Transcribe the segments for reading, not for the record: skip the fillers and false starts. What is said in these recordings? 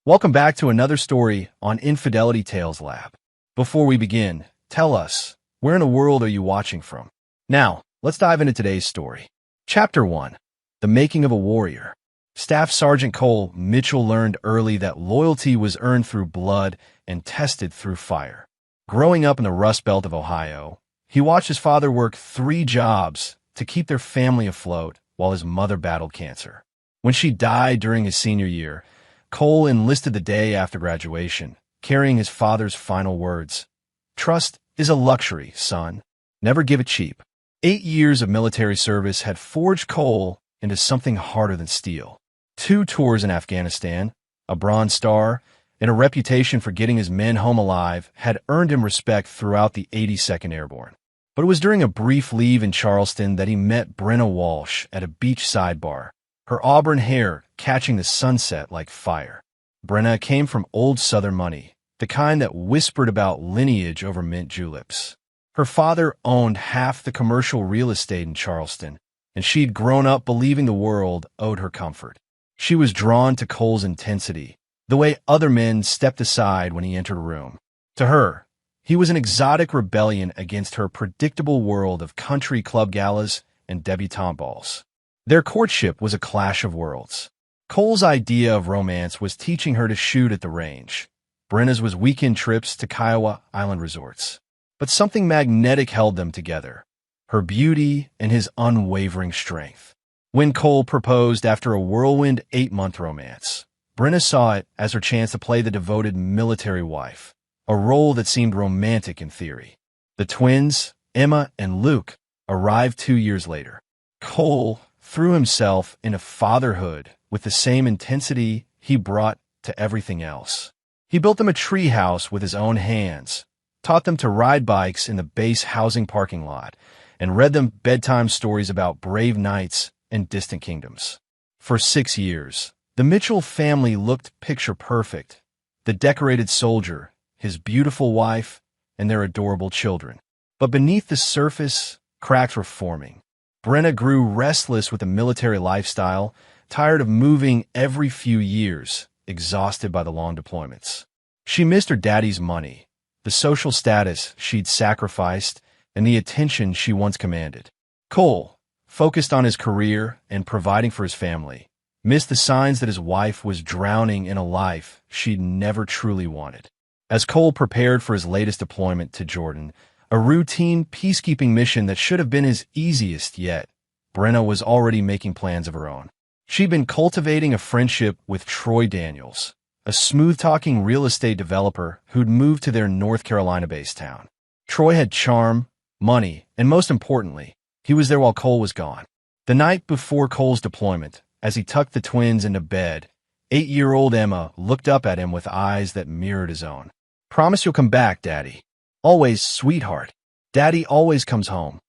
Welcome back to another story on Infidelity Tales Lab. Before we begin, tell us, where in the world are you watching from? Now, let's dive into today's story. Chapter 1. The Making of a Warrior. Staff Sergeant Cole Mitchell learned early that loyalty was earned through blood and tested through fire. Growing up in the Rust Belt of Ohio, he watched his father work 3 jobs to keep their family afloat while his mother battled cancer. When she died during his senior year, Cole enlisted the day after graduation, carrying his father's final words. "Trust is a luxury, son. Never give it cheap." 8 years of military service had forged Cole into something harder than steel. 2 tours in Afghanistan, a Bronze Star, and a reputation for getting his men home alive had earned him respect throughout the 82nd Airborne. But it was during a brief leave in Charleston that he met Brenna Walsh at a beach sidebar, her auburn hair catching the sunset like fire. Brenna came from old Southern money, the kind that whispered about lineage over mint juleps. Her father owned half the commercial real estate in Charleston, and she'd grown up believing the world owed her comfort. She was drawn to Cole's intensity, the way other men stepped aside when he entered a room. To her, he was an exotic rebellion against her predictable world of country club galas and debutante balls. Their courtship was a clash of worlds. Cole's idea of romance was teaching her to shoot at the range. Brenna's was weekend trips to Kiowa Island resorts. But something magnetic held them together, her beauty and his unwavering strength. When Cole proposed after a whirlwind 8-month romance, Brenna saw it as her chance to play the devoted military wife, a role that seemed romantic in theory. The twins, Emma and Luke, arrived 2 years later. Cole threw himself into fatherhood with the same intensity he brought to everything else. He built them a treehouse with his own hands, taught them to ride bikes in the base housing parking lot, and read them bedtime stories about brave knights and distant kingdoms. For 6 years, the Mitchell family looked picture perfect. The decorated soldier, his beautiful wife, and their adorable children. But beneath the surface, cracks were forming. Brenna grew restless with the military lifestyle, tired of moving every few years, exhausted by the long deployments. She missed her daddy's money, the social status she'd sacrificed, and the attention she once commanded. Cole, focused on his career and providing for his family, missed the signs that his wife was drowning in a life she'd never truly wanted. As Cole prepared for his latest deployment to Jordan, a routine peacekeeping mission that should have been his easiest yet, Brenna was already making plans of her own. She'd been cultivating a friendship with Troy Daniels, a smooth-talking real estate developer who'd moved to their North Carolina-based town. Troy had charm, money, and most importantly, he was there while Cole was gone. The night before Cole's deployment, as he tucked the twins into bed, 8-year-old Emma looked up at him with eyes that mirrored his own. "Promise you'll come back, Daddy." "Always, sweetheart. Daddy always comes home."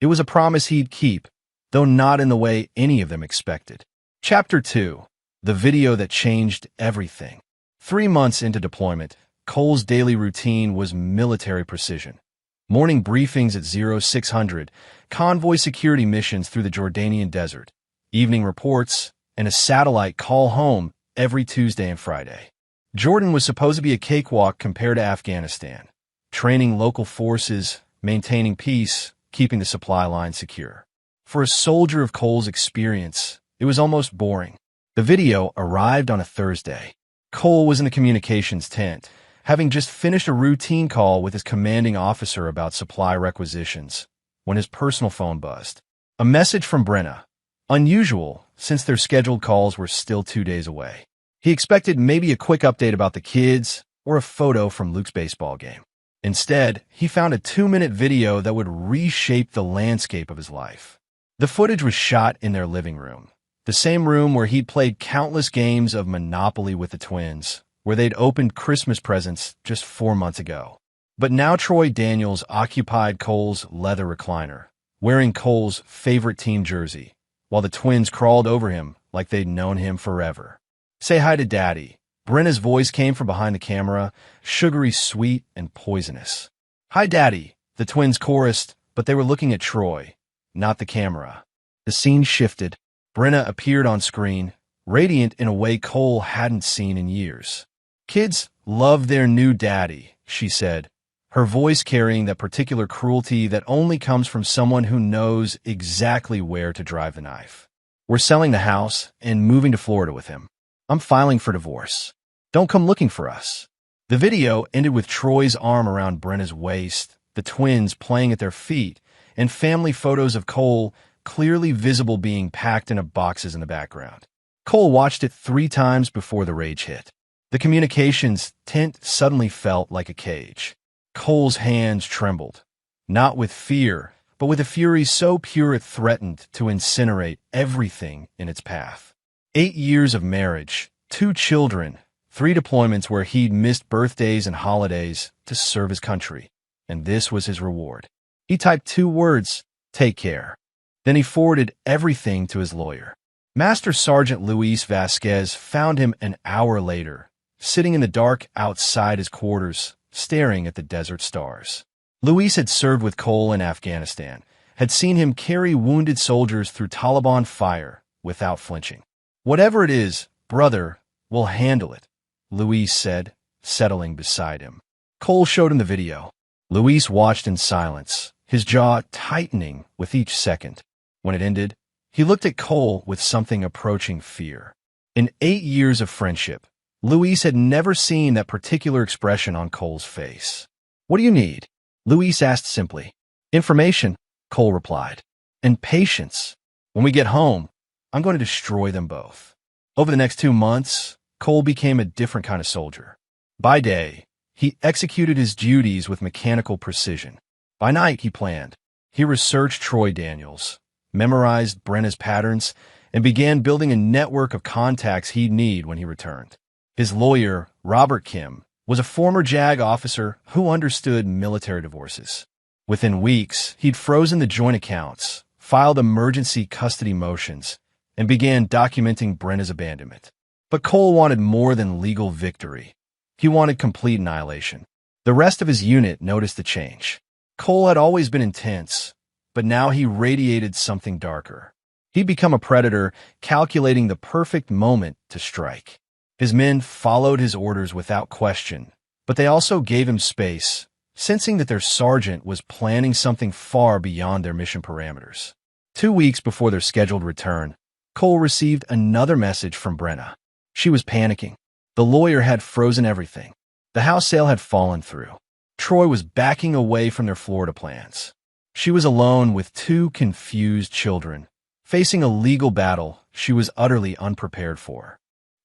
It was a promise he'd keep, though not in the way any of them expected. Chapter 2. The Video That Changed Everything. 3 months into deployment, Cole's daily routine was military precision. Morning briefings at 0600, convoy security missions through the Jordanian desert, evening reports, and a satellite call home every Tuesday and Friday. Jordan was supposed to be a cakewalk compared to Afghanistan, training local forces, maintaining peace, keeping the supply line secure. For a soldier of Cole's experience, it was almost boring. The video arrived on a Thursday. Cole was in the communications tent, having just finished a routine call with his commanding officer about supply requisitions, when his personal phone buzzed. A message from Brenna. Unusual, since their scheduled calls were still 2 days away. He expected maybe a quick update about the kids or a photo from Luke's baseball game. Instead, he found a 2-minute video that would reshape the landscape of his life. The footage was shot in their living room, the same room where he'd played countless games of Monopoly with the twins, where they'd opened Christmas presents just 4 months ago. But now Troy Daniels occupied Cole's leather recliner, wearing Cole's favorite team jersey, while the twins crawled over him like they'd known him forever. "Say hi to Daddy." Brenna's voice came from behind the camera, sugary sweet and poisonous. "Hi, Daddy," the twins chorused, but they were looking at Troy, not the camera. The scene shifted. Brenna appeared on screen, radiant in a way Cole hadn't seen in years. "Kids love their new daddy," she said, her voice carrying that particular cruelty that only comes from someone who knows exactly where to drive the knife. "We're selling the house and moving to Florida with him. I'm filing for divorce. Don't come looking for us." The video ended with Troy's arm around Brenna's waist, the twins playing at their feet, and family photos of Cole clearly visible being packed into boxes in the background. Cole watched it 3 times before the rage hit. The communications tent suddenly felt like a cage. Cole's hands trembled, not with fear, but with a fury so pure it threatened to incinerate everything in its path. 8 years of marriage, 2 children, 3 deployments where he'd missed birthdays and holidays to serve his country, and this was his reward. He typed 2 words, "Take care." Then he forwarded everything to his lawyer. Master Sergeant Luis Vasquez found him an hour later, sitting in the dark outside his quarters, staring at the desert stars. Luis had served with Cole in Afghanistan, had seen him carry wounded soldiers through Taliban fire without flinching. "Whatever it is, brother, we'll handle it," Luis said, settling beside him. Cole showed him the video. Luis watched in silence, his jaw tightening with each second. When it ended, he looked at Cole with something approaching fear. In 8 years of friendship, Luis had never seen that particular expression on Cole's face. "What do you need?" Luis asked simply. "Information," Cole replied. "And patience. When we get home, I'm going to destroy them both." Over the next 2 months, Cole became a different kind of soldier. By day, he executed his duties with mechanical precision. By night, he planned. He researched Troy Daniels, memorized Brenna's patterns, and began building a network of contacts he'd need when he returned. His lawyer, Robert Kim, was a former JAG officer who understood military divorces. Within weeks, he'd frozen the joint accounts, filed emergency custody motions, and began documenting Brenna's abandonment. But Cole wanted more than legal victory. He wanted complete annihilation. The rest of his unit noticed the change. Cole had always been intense, but now he radiated something darker. He'd become a predator, calculating the perfect moment to strike. His men followed his orders without question, but they also gave him space, sensing that their sergeant was planning something far beyond their mission parameters. 2 weeks before their scheduled return, Cole received another message from Brenna. She was panicking. The lawyer had frozen everything. The house sale had fallen through. Troy was backing away from their Florida plans. She was alone with 2 confused children, facing a legal battle she was utterly unprepared for.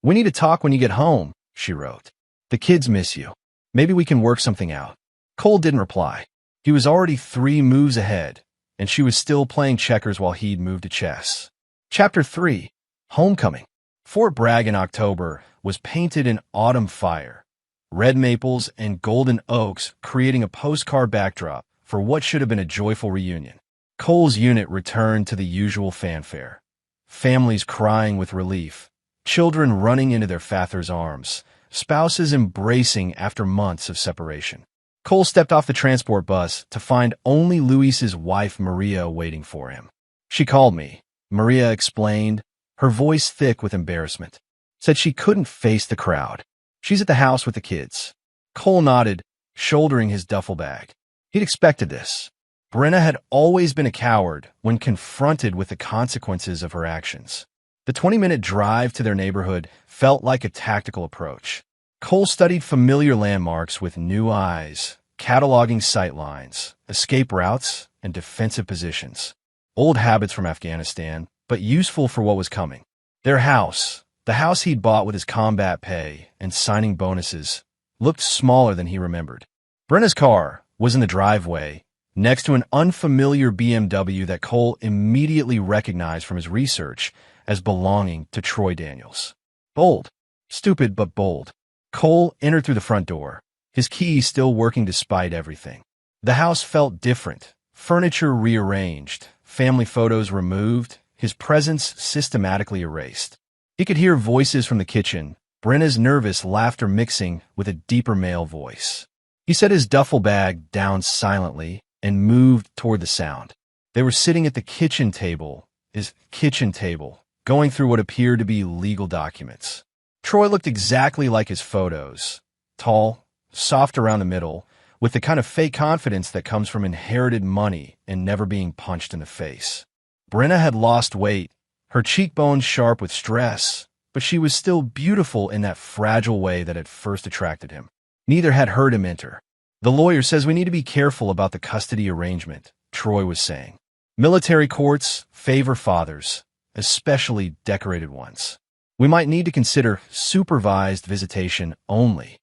"We need to talk when you get home," she wrote. "The kids miss you. Maybe we can work something out." Cole didn't reply. He was already 3 moves ahead, and she was still playing checkers while he'd moved to chess. Chapter 3. Homecoming. Fort Bragg in October was painted in autumn fire, red maples and golden oaks creating a postcard backdrop for what should have been a joyful reunion. Cole's unit returned to the usual fanfare. Families crying with relief, children running into their father's arms, spouses embracing after months of separation. Cole stepped off the transport bus to find only Luis's wife Maria waiting for him. "She called me," Maria explained, her voice thick with embarrassment. "Said she couldn't face the crowd. She's at the house with the kids." Cole nodded, shouldering his duffel bag. He'd expected this. Brenna had always been a coward when confronted with the consequences of her actions. The 20-minute drive to their neighborhood felt like a tactical approach. Cole studied familiar landmarks with new eyes, cataloging sight lines, escape routes, and defensive positions. Old habits from Afghanistan, but useful for what was coming. Their house, the house he'd bought with his combat pay and signing bonuses, looked smaller than he remembered. Brenna's car was in the driveway, next to an unfamiliar BMW that Cole immediately recognized from his research as belonging to Troy Daniels. Bold. Stupid, but bold. Cole entered through the front door, his key still working despite everything. The house felt different, furniture rearranged, family photos removed, his presence systematically erased. He could hear voices from the kitchen, Brenna's nervous laughter mixing with a deeper male voice. He set his duffel bag down silently and moved toward the sound. They were sitting at the kitchen table, his kitchen table, going through what appeared to be legal documents. Troy looked exactly like his photos. Tall, soft around the middle, with the kind of fake confidence that comes from inherited money and never being punched in the face. Brenna had lost weight, her cheekbones sharp with stress, but she was still beautiful in that fragile way that had first attracted him. Neither had heard him enter. "The lawyer says we need to be careful about the custody arrangement," Troy was saying. "Military courts favor fathers, especially decorated ones. We might need to consider supervised visitation only."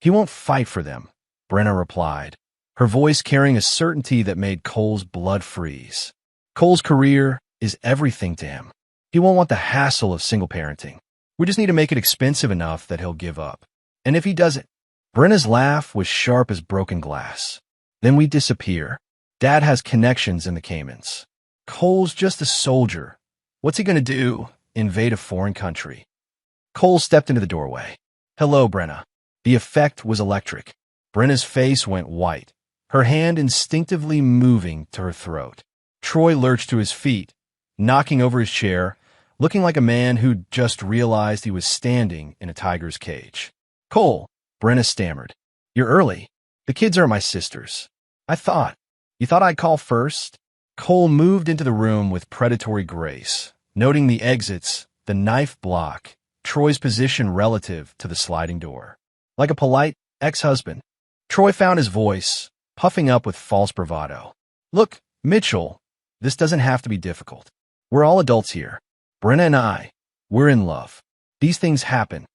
"He won't fight for them," Brenna replied, her voice carrying a certainty that made Cole's blood freeze. "Cole's career is everything to him. He won't want the hassle of single parenting. We just need to make it expensive enough that he'll give up. And if he doesn't—" Brenna's laugh was sharp as broken glass. "Then we disappear. Dad has connections in the Caymans. Cole's just a soldier. What's he gonna do? Invade a foreign country?" Cole stepped into the doorway. "Hello, Brenna." The effect was electric. Brenna's face went white, her hand instinctively moving to her throat. Troy lurched to his feet, knocking over his chair, looking like a man who'd just realized he was standing in a tiger's cage. "Cole," Brenna stammered. "You're early. The kids are at my sister's. You thought I'd call first?" Cole moved into the room with predatory grace, noting the exits, the knife block, Troy's position relative to the sliding door. Like a polite ex-husband, Troy found his voice, puffing up with false bravado. "Look, Mitchell, this doesn't have to be difficult. We're all adults here. Brenna and we're in love. These things happen."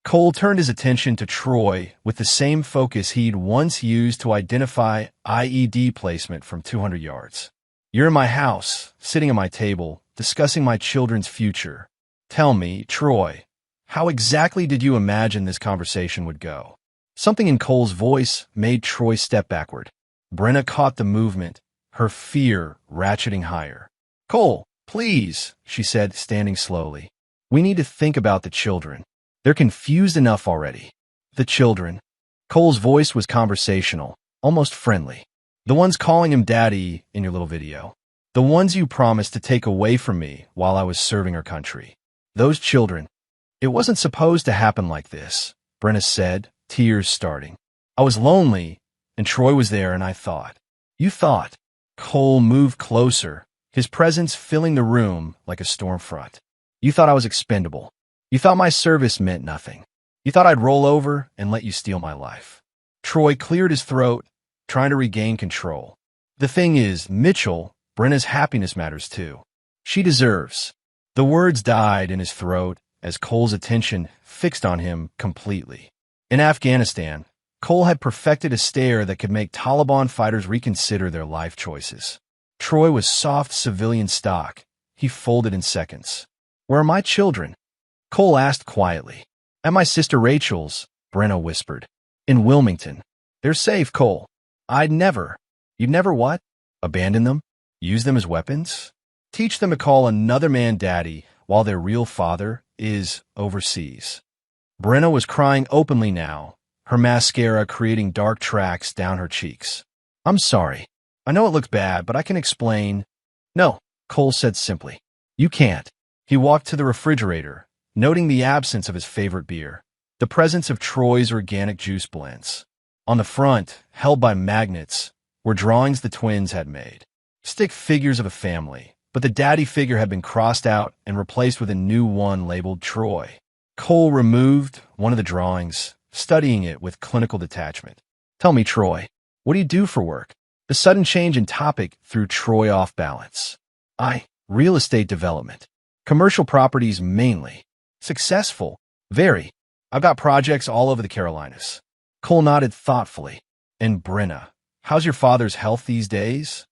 Cole turned his attention to Troy with the same focus he'd once used to identify IED placement from 200 yards. "You're in my house, sitting at my table, discussing my children's future. Tell me, Troy, how exactly did you imagine this conversation would go?" Something in Cole's voice made Troy step backward. Brenna caught the movement, her fear ratcheting higher. "Cole, please," she said, standing slowly. "We need to think about the children. They're confused enough already." "The children?" Cole's voice was conversational, almost friendly. "The ones calling him daddy in your little video. The ones you promised to take away from me while I was serving our country. Those children." "It wasn't supposed to happen like this," Brenna said, tears starting. "I was lonely, and Troy was there, and I thought." "You thought?" Cole moved closer, his presence filling the room like a storm front. "You thought I was expendable. You thought my service meant nothing. You thought I'd roll over and let you steal my life." Troy cleared his throat, trying to regain control. "The thing is, Mitchell, Brenna's happiness matters too. She deserves." The words died in his throat as Cole's attention fixed on him completely. In Afghanistan, Cole had perfected a stare that could make Taliban fighters reconsider their life choices. Troy was soft civilian stock. He folded in seconds. "Where are my children?" Cole asked quietly. "At my sister Rachel's," Brenna whispered. "In Wilmington. They're safe, Cole. I'd never—" "You'd never what? Abandon them? Use them as weapons? Teach them to call another man daddy while their real father is overseas?" Brenna was crying openly now, her mascara creating dark tracks down her cheeks. "I'm sorry. I know it looks bad, but I can explain." "No," Cole said simply. "You can't." He walked to the refrigerator, noting the absence of his favorite beer, the presence of Troy's organic juice blends. On the front, held by magnets, were drawings the twins had made. Stick figures of a family, but the daddy figure had been crossed out and replaced with a new one labeled Troy. Cole removed one of the drawings, studying it with clinical detachment. "Tell me, Troy, what do you do for work?" The sudden change in topic threw Troy off balance. Real estate development. Commercial properties mainly. Successful. Very. I've got projects all over the Carolinas." Cole nodded thoughtfully. "And Brenna, how's your father's health these days?"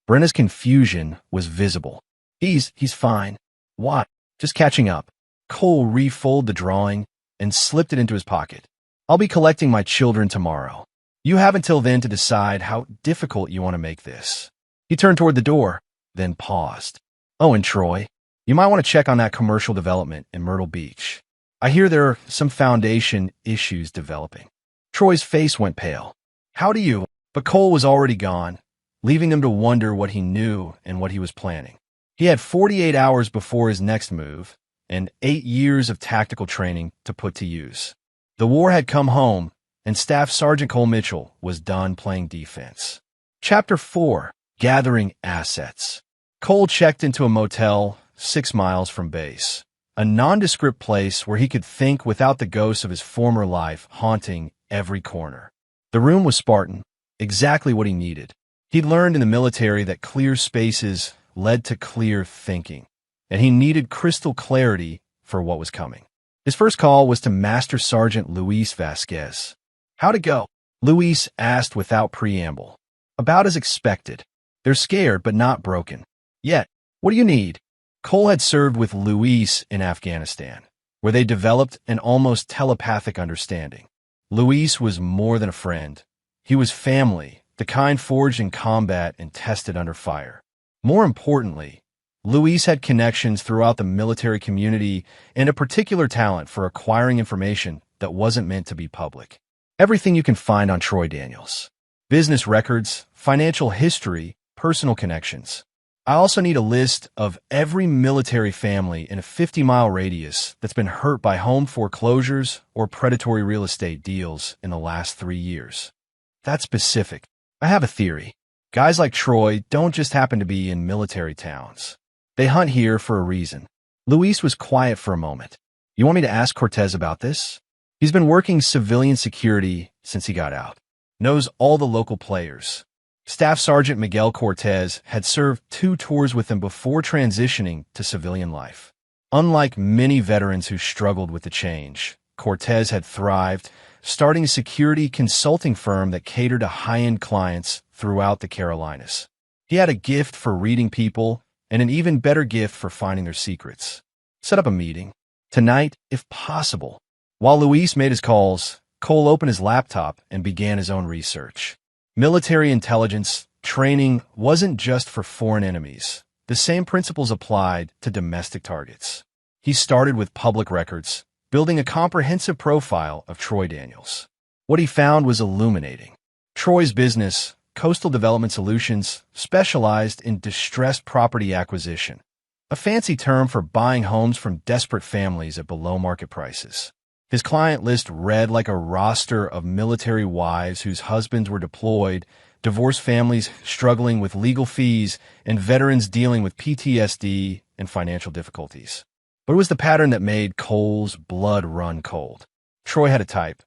Brenna's confusion was visible. He's fine." "What?" "Just catching up." Cole refolded the drawing and slipped it into his pocket. "I'll be collecting my children tomorrow. You have until then to decide how difficult you want to make this." He turned toward the door, then paused. "Oh, and Troy, you might want to check on that commercial development in Myrtle Beach. I hear there are some foundation issues developing." Troy's face went pale. "How do you—" But Cole was already gone, leaving them to wonder what he knew and what he was planning. He had 48 hours before his next move, and 8 years of tactical training to put to use. The war had come home, and Staff Sergeant Cole Mitchell was done playing defense. Chapter 4. Gathering Assets. Cole checked into a motel 6 miles from base, a nondescript place where he could think without the ghosts of his former life haunting every corner. The room was Spartan, exactly what he needed. He'd learned in the military that clear spaces led to clear thinking, and he needed crystal clarity for what was coming. His first call was to Master Sergeant Luis Vasquez. "How'd it go?" Luis asked without preamble. "About as expected. They're scared but not broken. Yet, what do you need?" Cole had served with Luis in Afghanistan, where they developed an almost telepathic understanding. Luis was more than a friend. He was family, the kind forged in combat and tested under fire. More importantly, Luis had connections throughout the military community and a particular talent for acquiring information that wasn't meant to be public. Everything you can find on Troy Daniels. Business records, financial history, personal connections. I also need a list of every military family in a 50-mile radius that's been hurt by home foreclosures or predatory real estate deals in the last 3 years. That's specific. I have a theory. Guys like Troy don't just happen to be in military towns. They hunt here for a reason. Luis was quiet for a moment. "You want me to ask Cortez about this?" He's been working civilian security since he got out. Knows all the local players. Staff Sergeant Miguel Cortez had served 2 tours with him before transitioning to civilian life. Unlike many veterans who struggled with the change, Cortez had thrived, starting a security consulting firm that catered to high-end clients throughout the Carolinas. He had a gift for reading people and an even better gift for finding their secrets. Set up a meeting. Tonight, if possible. While Luis made his calls, Cole opened his laptop and began his own research. Military intelligence training wasn't just for foreign enemies. The same principles applied to domestic targets. He started with public records, building a comprehensive profile of Troy Daniels. What he found was illuminating. Troy's business, Coastal Development Solutions, specialized in distressed property acquisition, a fancy term for buying homes from desperate families at below-market prices. His client list read like a roster of military wives whose husbands were deployed, divorced families struggling with legal fees, and veterans dealing with PTSD and financial difficulties. But it was the pattern that made Cole's blood run cold. Troy had a type.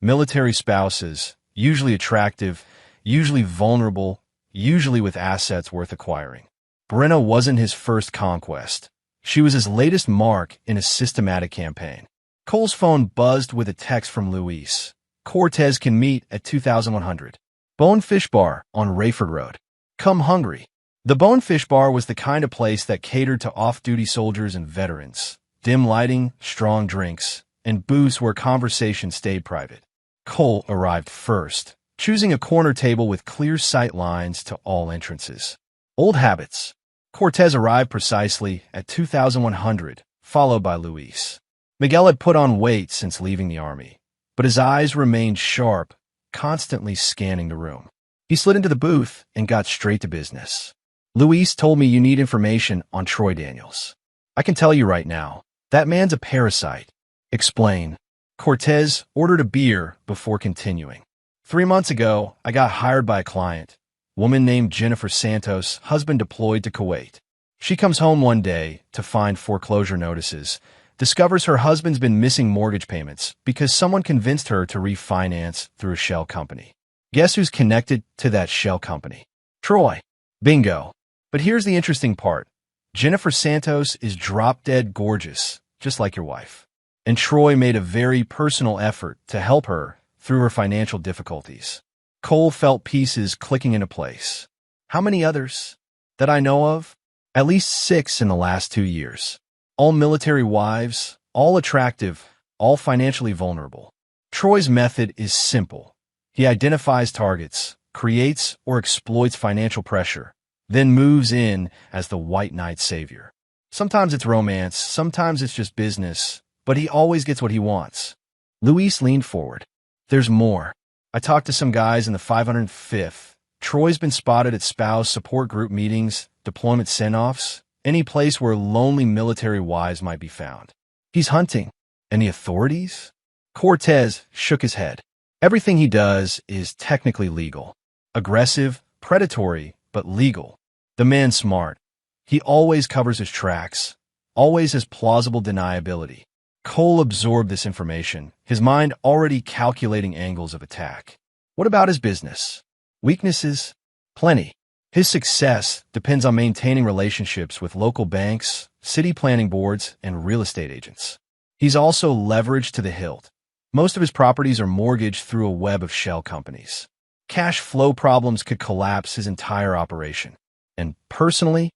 Military spouses, usually attractive, usually vulnerable, usually with assets worth acquiring. Brenna wasn't his first conquest. She was his latest mark in a systematic campaign. Cole's phone buzzed with a text from Luis. "Cortez can meet at 2100. Bonefish Bar on Rayford Road. Come hungry." The Bonefish Bar was the kind of place that catered to off-duty soldiers and veterans. Dim lighting, strong drinks, and booths where conversation stayed private. Cole arrived first, choosing a corner table with clear sight lines to all entrances. Old habits. Cortez arrived precisely at 2100, followed by Luis. Miguel had put on weight since leaving the Army, but his eyes remained sharp, constantly scanning the room. He slid into the booth and got straight to business. "Luis told me you need information on Troy Daniels. I can tell you right now, that man's a parasite." "Explain." Cortez ordered a beer before continuing. 3 months ago, I got hired by a client, woman named Jennifer Santos, husband deployed to Kuwait. She comes home one day to find foreclosure notices, discovers her husband's been missing mortgage payments because someone convinced her to refinance through a shell company. Guess who's connected to that shell company? Troy. Bingo. But here's the interesting part. Jennifer Santos is drop-dead gorgeous, just like your wife. And Troy made a very personal effort to help her through her financial difficulties. Cole felt pieces clicking into place. How many others? That I know of? At least 6 in the last 2 years. All military wives, all attractive, all financially vulnerable. Troy's method is simple. He identifies targets, creates or exploits financial pressure, then moves in as the white knight savior. Sometimes it's romance, sometimes it's just business, but he always gets what he wants. Luis leaned forward. "There's more. I talked to some guys in the 505th. Troy's been spotted at spouse support group meetings, deployment send-offs, any place where lonely military wives might be found. He's hunting. And the authorities? Cortez shook his head. Everything he does is technically legal. Aggressive, predatory, but legal. The man's smart. He always covers his tracks, always has plausible deniability. Cole absorbed this information, his mind already calculating angles of attack. What about his business? Weaknesses? Plenty. His success depends on maintaining relationships with local banks, city planning boards, and real estate agents. He's also leveraged to the hilt. Most of his properties are mortgaged through a web of shell companies. Cash flow problems could collapse his entire operation. And personally,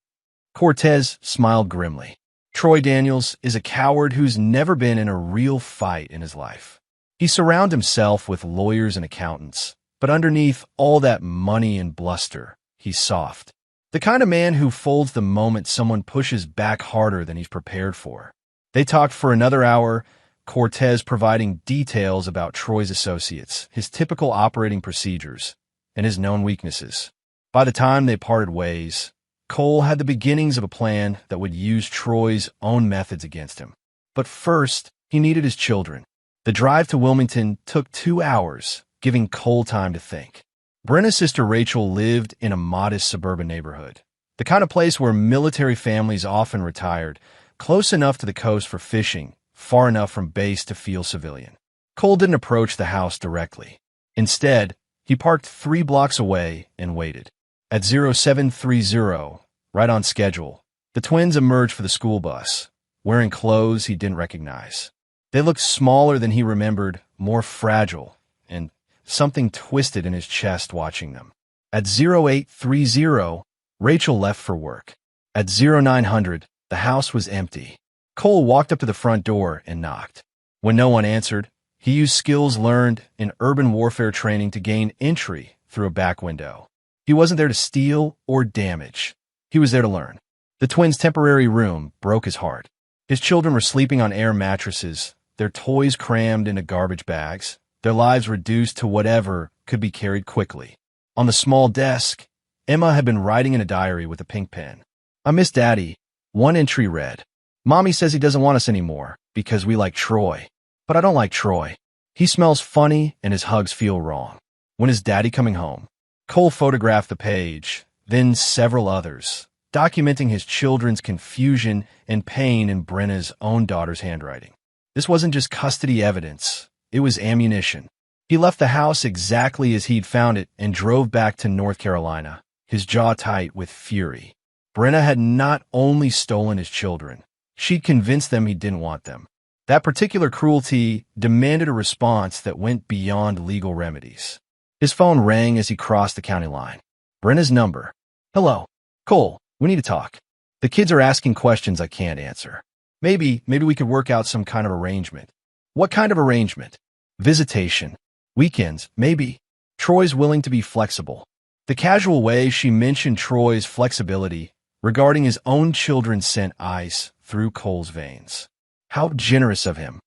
Cortez smiled grimly. Troy Daniels is a coward who's never been in a real fight in his life. He surrounds himself with lawyers and accountants, but underneath all that money and bluster, he's soft. The kind of man who folds the moment someone pushes back harder than he's prepared for. They talked for another hour, Cortez providing details about Troy's associates, his typical operating procedures, and his known weaknesses. By the time they parted ways, Cole had the beginnings of a plan that would use Troy's own methods against him. But first, he needed his children. The drive to Wilmington took 2 hours, giving Cole time to think. Brenna's sister Rachel lived in a modest suburban neighborhood, the kind of place where military families often retired, close enough to the coast for fishing, far enough from base to feel civilian. Cole didn't approach the house directly. Instead, he parked 3 blocks away and waited. At 0730, right on schedule, the twins emerged for the school bus, wearing clothes he didn't recognize. They looked smaller than he remembered, more fragile, and something twisted in his chest watching them. At 0830, Rachel left for work. At 0900, the house was empty. Cole walked up to the front door and knocked. When no one answered, he used skills learned in urban warfare training to gain entry through a back window. He wasn't there to steal or damage. He was there to learn. The twins' temporary room broke his heart. His children were sleeping on air mattresses, their toys crammed into garbage bags, their lives reduced to whatever could be carried quickly. On the small desk, Emma had been writing in a diary with a pink pen. "I miss Daddy." One entry read, "Mommy says he doesn't want us anymore because we like Troy. But I don't like Troy. He smells funny and his hugs feel wrong. When is Daddy coming home?" Cole photographed the page, then several others, documenting his children's confusion and pain in Brenna's own daughter's handwriting. This wasn't just custody evidence, it was ammunition. He left the house exactly as he'd found it and drove back to North Carolina, his jaw tight with fury. Brenna had not only stolen his children, she'd convinced them he didn't want them. That particular cruelty demanded a response that went beyond legal remedies. His phone rang as he crossed the county line. Brenna's number. "Hello. Cole, we need to talk. The kids are asking questions I can't answer. Maybe we could work out some kind of arrangement." "What kind of arrangement?" "Visitation. Weekends, maybe." Troy's willing to be flexible. The casual way she mentioned Troy's flexibility regarding his own children sent ice through Cole's veins. How generous of him.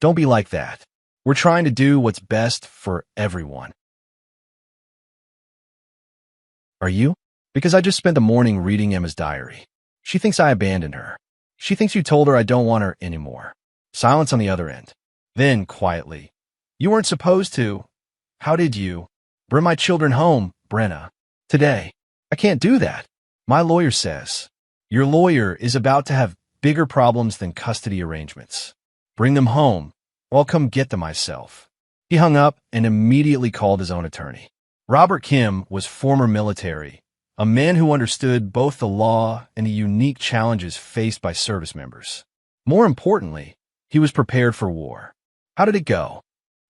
Don't be like that. We're trying to do what's best for everyone. Are you? Because I just spent the morning reading Emma's diary. She thinks I abandoned her. She thinks you told her I don't want her anymore. Silence on the other end. Then, quietly, "You weren't supposed to. How did you? Bring my children home, Brenna. Today. I can't do that. My lawyer says." "Your lawyer is about to have bigger problems than custody arrangements. Bring them home, or I'll come get them myself." He hung up and immediately called his own attorney. Robert Kim was former military, a man who understood both the law and the unique challenges faced by service members. More importantly, he was prepared for war. "How did it go?"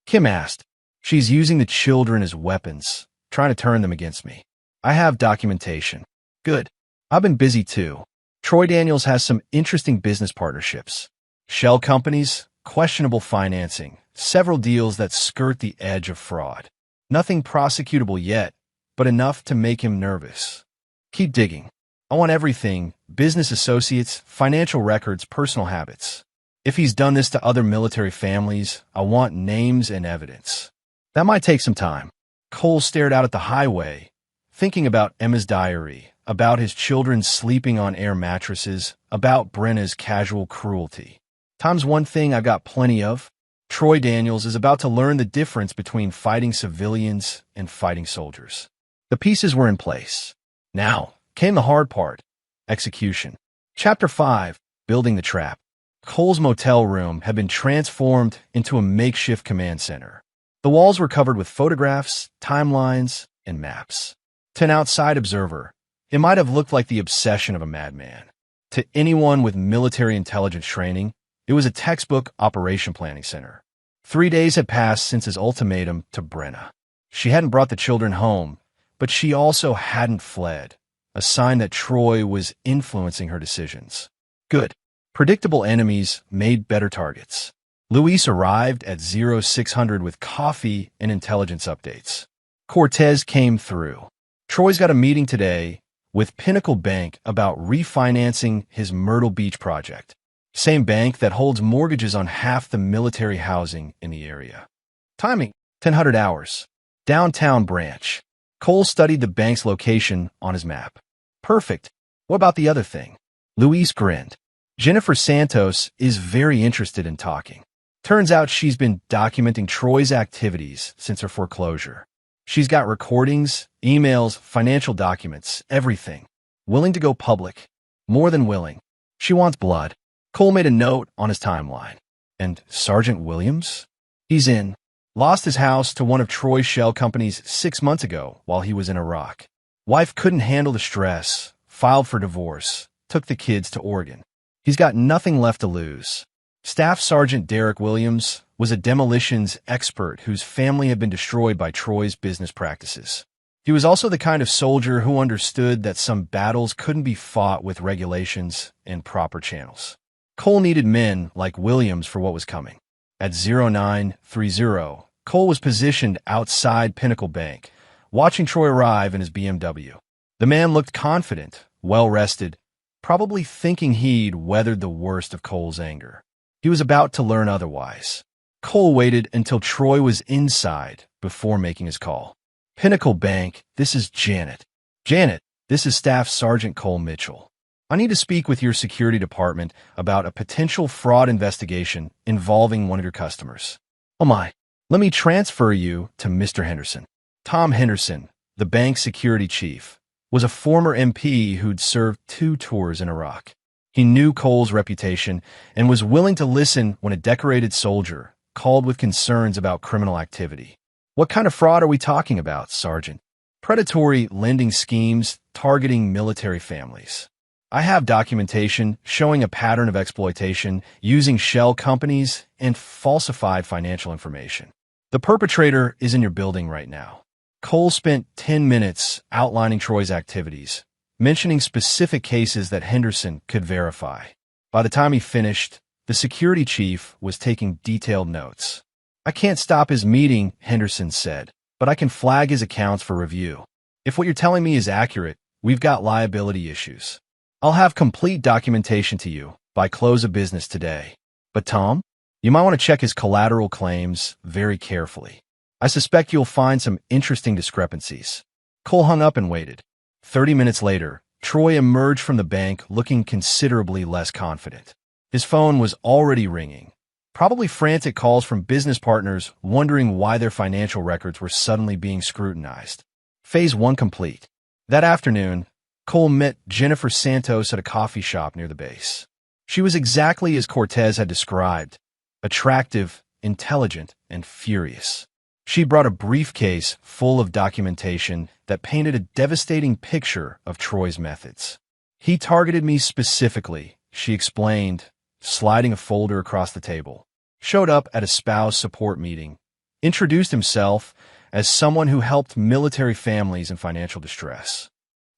Kim asked. "She's using the children as weapons, trying to turn them against me. I have documentation." "Good. I've been busy too. Troy Daniels has some interesting business partnerships. Shell companies, questionable financing, several deals that skirt the edge of fraud. Nothing prosecutable yet, but enough to make him nervous. Keep digging. I want everything: business associates, financial records, personal habits. If he's done this to other military families, I want names and evidence." That might take some time. Cole stared out at the highway, thinking about Emma's diary, about his children sleeping on air mattresses, about Brenna's casual cruelty. Times one thing I've got plenty of. Troy Daniels is about to learn the difference between fighting civilians and fighting soldiers. The pieces were in place. Now came the hard part: execution. Chapter 5, Building the Trap. Cole's motel room had been transformed into a makeshift command center. The walls were covered with photographs, timelines, and maps. To an outside observer, it might have looked like the obsession of a madman. To anyone with military intelligence training, it was a textbook operation planning center. 3 days had passed since his ultimatum to Brenna. She hadn't brought the children home, but she also hadn't fled, a sign that Troy was influencing her decisions. Good. Predictable enemies made better targets. Luis arrived at 0600 with coffee and intelligence updates. Cortez came through. Troy's got a meeting today with Pinnacle Bank about refinancing his Myrtle Beach project. Same bank that holds mortgages on half the military housing in the area. Timing, 1000 hours. Downtown branch. Cole studied the bank's location on his map. Perfect. What about the other thing? Luis grinned. Jennifer Santos is very interested in talking. Turns out she's been documenting Troy's activities since her foreclosure. She's got recordings, emails, financial documents, everything. Willing to go public. More than willing. She wants blood. Cole made a note on his timeline. And Sergeant Williams? He's in. Lost his house to one of Troy's shell companies 6 months ago while he was in Iraq. Wife couldn't handle the stress, filed for divorce, took the kids to Oregon. He's got nothing left to lose. Staff Sergeant Derek Williams was a demolitions expert whose family had been destroyed by Troy's business practices. He was also the kind of soldier who understood that some battles couldn't be fought with regulations and proper channels. Cole needed men like Williams for what was coming. At 0930, Cole was positioned outside Pinnacle Bank, watching Troy arrive in his BMW. The man looked confident, well-rested, probably thinking he'd weathered the worst of Cole's anger. He was about to learn otherwise. Cole waited until Troy was inside before making his call. Pinnacle Bank, this is Janet. Janet, this is Staff Sergeant Cole Mitchell. I need to speak with your security department about a potential fraud investigation involving one of your customers. Oh my, let me transfer you to Mr. Henderson. Tom Henderson, the bank's security chief, was a former MP who'd served 2 tours in Iraq. He knew Cole's reputation and was willing to listen when a decorated soldier called with concerns about criminal activity. What kind of fraud are we talking about, Sergeant? Predatory lending schemes targeting military families. I have documentation showing a pattern of exploitation using shell companies and falsified financial information. The perpetrator is in your building right now. Cole spent 10 minutes outlining Troy's activities, mentioning specific cases that Henderson could verify. By the time he finished, the security chief was taking detailed notes. I can't stop his meeting, Henderson said, but I can flag his accounts for review. If what you're telling me is accurate, we've got liability issues. I'll have complete documentation to you by close of business today. But Tom, you might want to check his collateral claims very carefully. I suspect you'll find some interesting discrepancies. Cole hung up and waited. 30 minutes later, Troy emerged from the bank looking considerably less confident. His phone was already ringing, probably frantic calls from business partners wondering why their financial records were suddenly being scrutinized. Phase 1 complete. That afternoon, Cole met Jennifer Santos at a coffee shop near the base. She was exactly as Cortez had described, attractive, intelligent, and furious. She brought a briefcase full of documentation that painted a devastating picture of Troy's methods. He targeted me specifically, she explained, sliding a folder across the table. Showed up at a spouse support meeting, introduced himself as someone who helped military families in financial distress.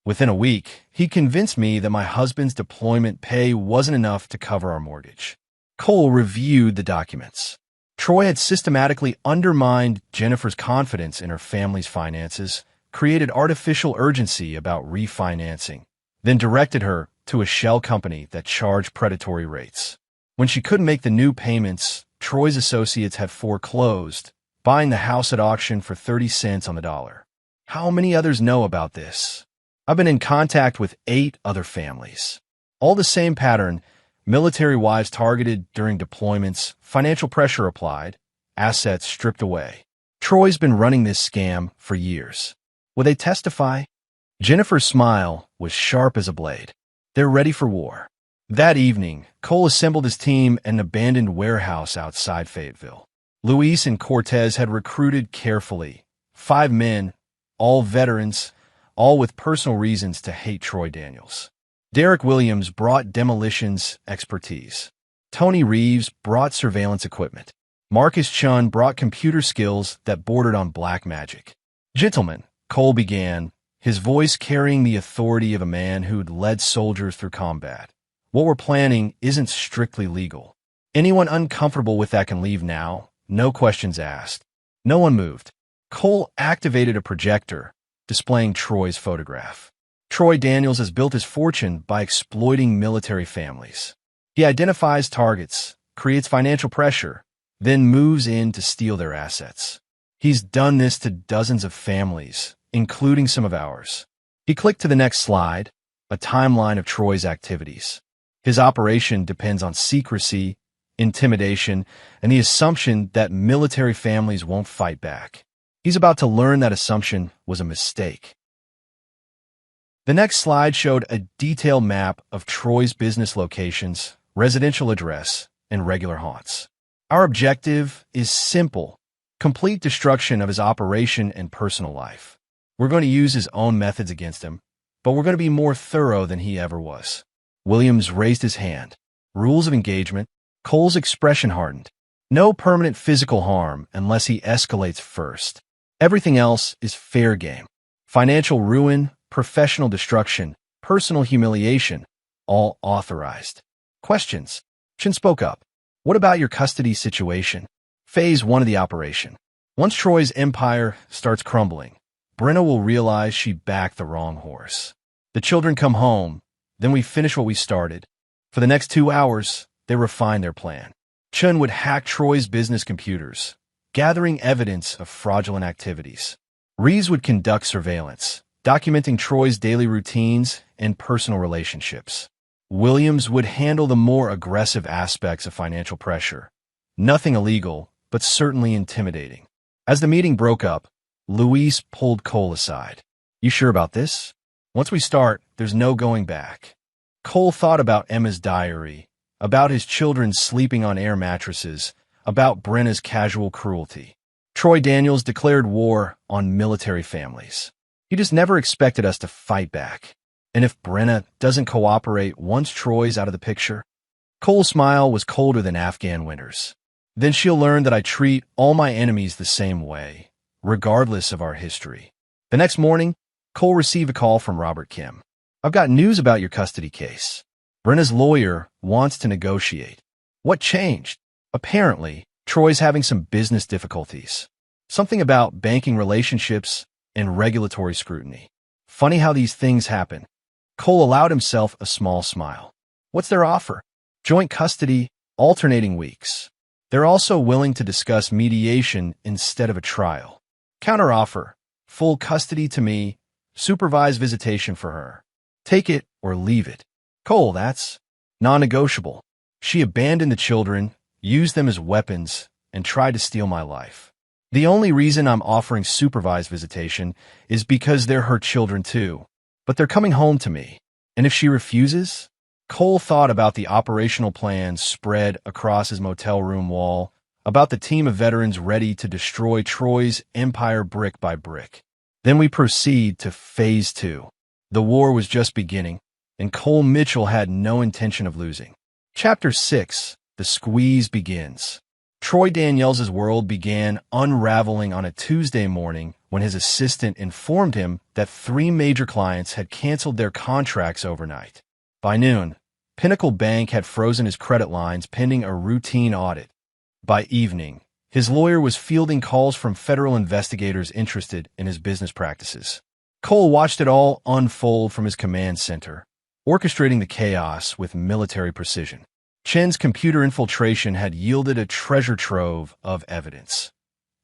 Within a week, he convinced me that my husband's deployment pay wasn't enough to cover our mortgage. Cole reviewed the documents. Troy had systematically undermined Jennifer's confidence in her family's finances, created artificial urgency about refinancing, then directed her to a shell company that charged predatory rates. When she couldn't make the new payments, Troy's associates had foreclosed, buying the house at auction for 30 cents on the dollar. How many others know about this? I've been in contact with 8 other families. All the same pattern: military wives targeted during deployments, financial pressure applied, assets stripped away. Troy's been running this scam for years. Will they testify? Jennifer's smile was sharp as a blade. They're ready for war. That evening, Cole assembled his team at an abandoned warehouse outside Fayetteville. Luis and Cortez had recruited carefully. 5 men, all veterans, all with personal reasons to hate Troy Daniels. Derek Williams brought demolitions expertise. Tony Reeves brought surveillance equipment. Marcus Chun brought computer skills that bordered on black magic. "Gentlemen," Cole began, his voice carrying the authority of a man who'd led soldiers through combat. "What we're planning isn't strictly legal. Anyone uncomfortable with that can leave now, no questions asked." No one moved. Cole activated a projector, displaying Troy's photograph. Troy Daniels has built his fortune by exploiting military families. He identifies targets, creates financial pressure, then moves in to steal their assets. He's done this to dozens of families, including some of ours. He clicked to the next slide, a timeline of Troy's activities. His operation depends on secrecy, intimidation, and the assumption that military families won't fight back. He's about to learn that assumption was a mistake. The next slide showed a detailed map of Troy's business locations, residential address, and regular haunts. Our objective is simple: complete destruction of his operation and personal life. We're going to use his own methods against him, but we're going to be more thorough than he ever was. Williams raised his hand. Rules of engagement. Cole's expression hardened. No permanent physical harm unless he escalates first. Everything else is fair game. Financial ruin, professional destruction, personal humiliation, all authorized. Questions? Chin spoke up. What about your custody situation? Phase 1 of the operation. Once Troy's empire starts crumbling, Brenna will realize she backed the wrong horse. The children come home, then we finish what we started. For the next 2 hours, they refine their plan. Chun would hack Troy's business computers, gathering evidence of fraudulent activities. Reeves would conduct surveillance, documenting Troy's daily routines and personal relationships. Williams would handle the more aggressive aspects of financial pressure. Nothing illegal, but certainly intimidating. As the meeting broke up, Luis pulled Cole aside. "You sure about this? Once we start, there's no going back." Cole thought about Emma's diary, about his children sleeping on air mattresses, about Brenna's casual cruelty. Troy Daniels declared war on military families. He just never expected us to fight back. And if Brenna doesn't cooperate once Troy's out of the picture? Cole's smile was colder than Afghan winters. "Then she'll learn that I treat all my enemies the same way, regardless of our history." The next morning, Cole received a call from Robert Kim. "I've got news about your custody case. Brenna's lawyer wants to negotiate." What changed? Apparently, Troy's having some business difficulties. Something about banking relationships and regulatory scrutiny. Funny how these things happen. Cole allowed himself a small smile. What's their offer? Joint custody, alternating weeks. They're also willing to discuss mediation instead of a trial. Counteroffer: full custody to me, supervised visitation for her. Take it or leave it. Cole, that's non-negotiable. She abandoned the children, used them as weapons, and tried to steal my life. The only reason I'm offering supervised visitation is because they're her children too. But they're coming home to me. And if she refuses? Cole thought about the operational plans spread across his motel room wall, about the team of veterans ready to destroy Troy's empire brick by brick. Then we proceed to Phase 2. The war was just beginning, and Cole Mitchell had no intention of losing. Chapter 6. The Squeeze begins. Troy Daniels' world began unraveling on a Tuesday morning when his assistant informed him that 3 major clients had canceled their contracts overnight. By noon, Pinnacle Bank had frozen his credit lines pending a routine audit. By evening, his lawyer was fielding calls from federal investigators interested in his business practices. Cole watched it all unfold from his command center, orchestrating the chaos with military precision. Chen's computer infiltration had yielded a treasure trove of evidence.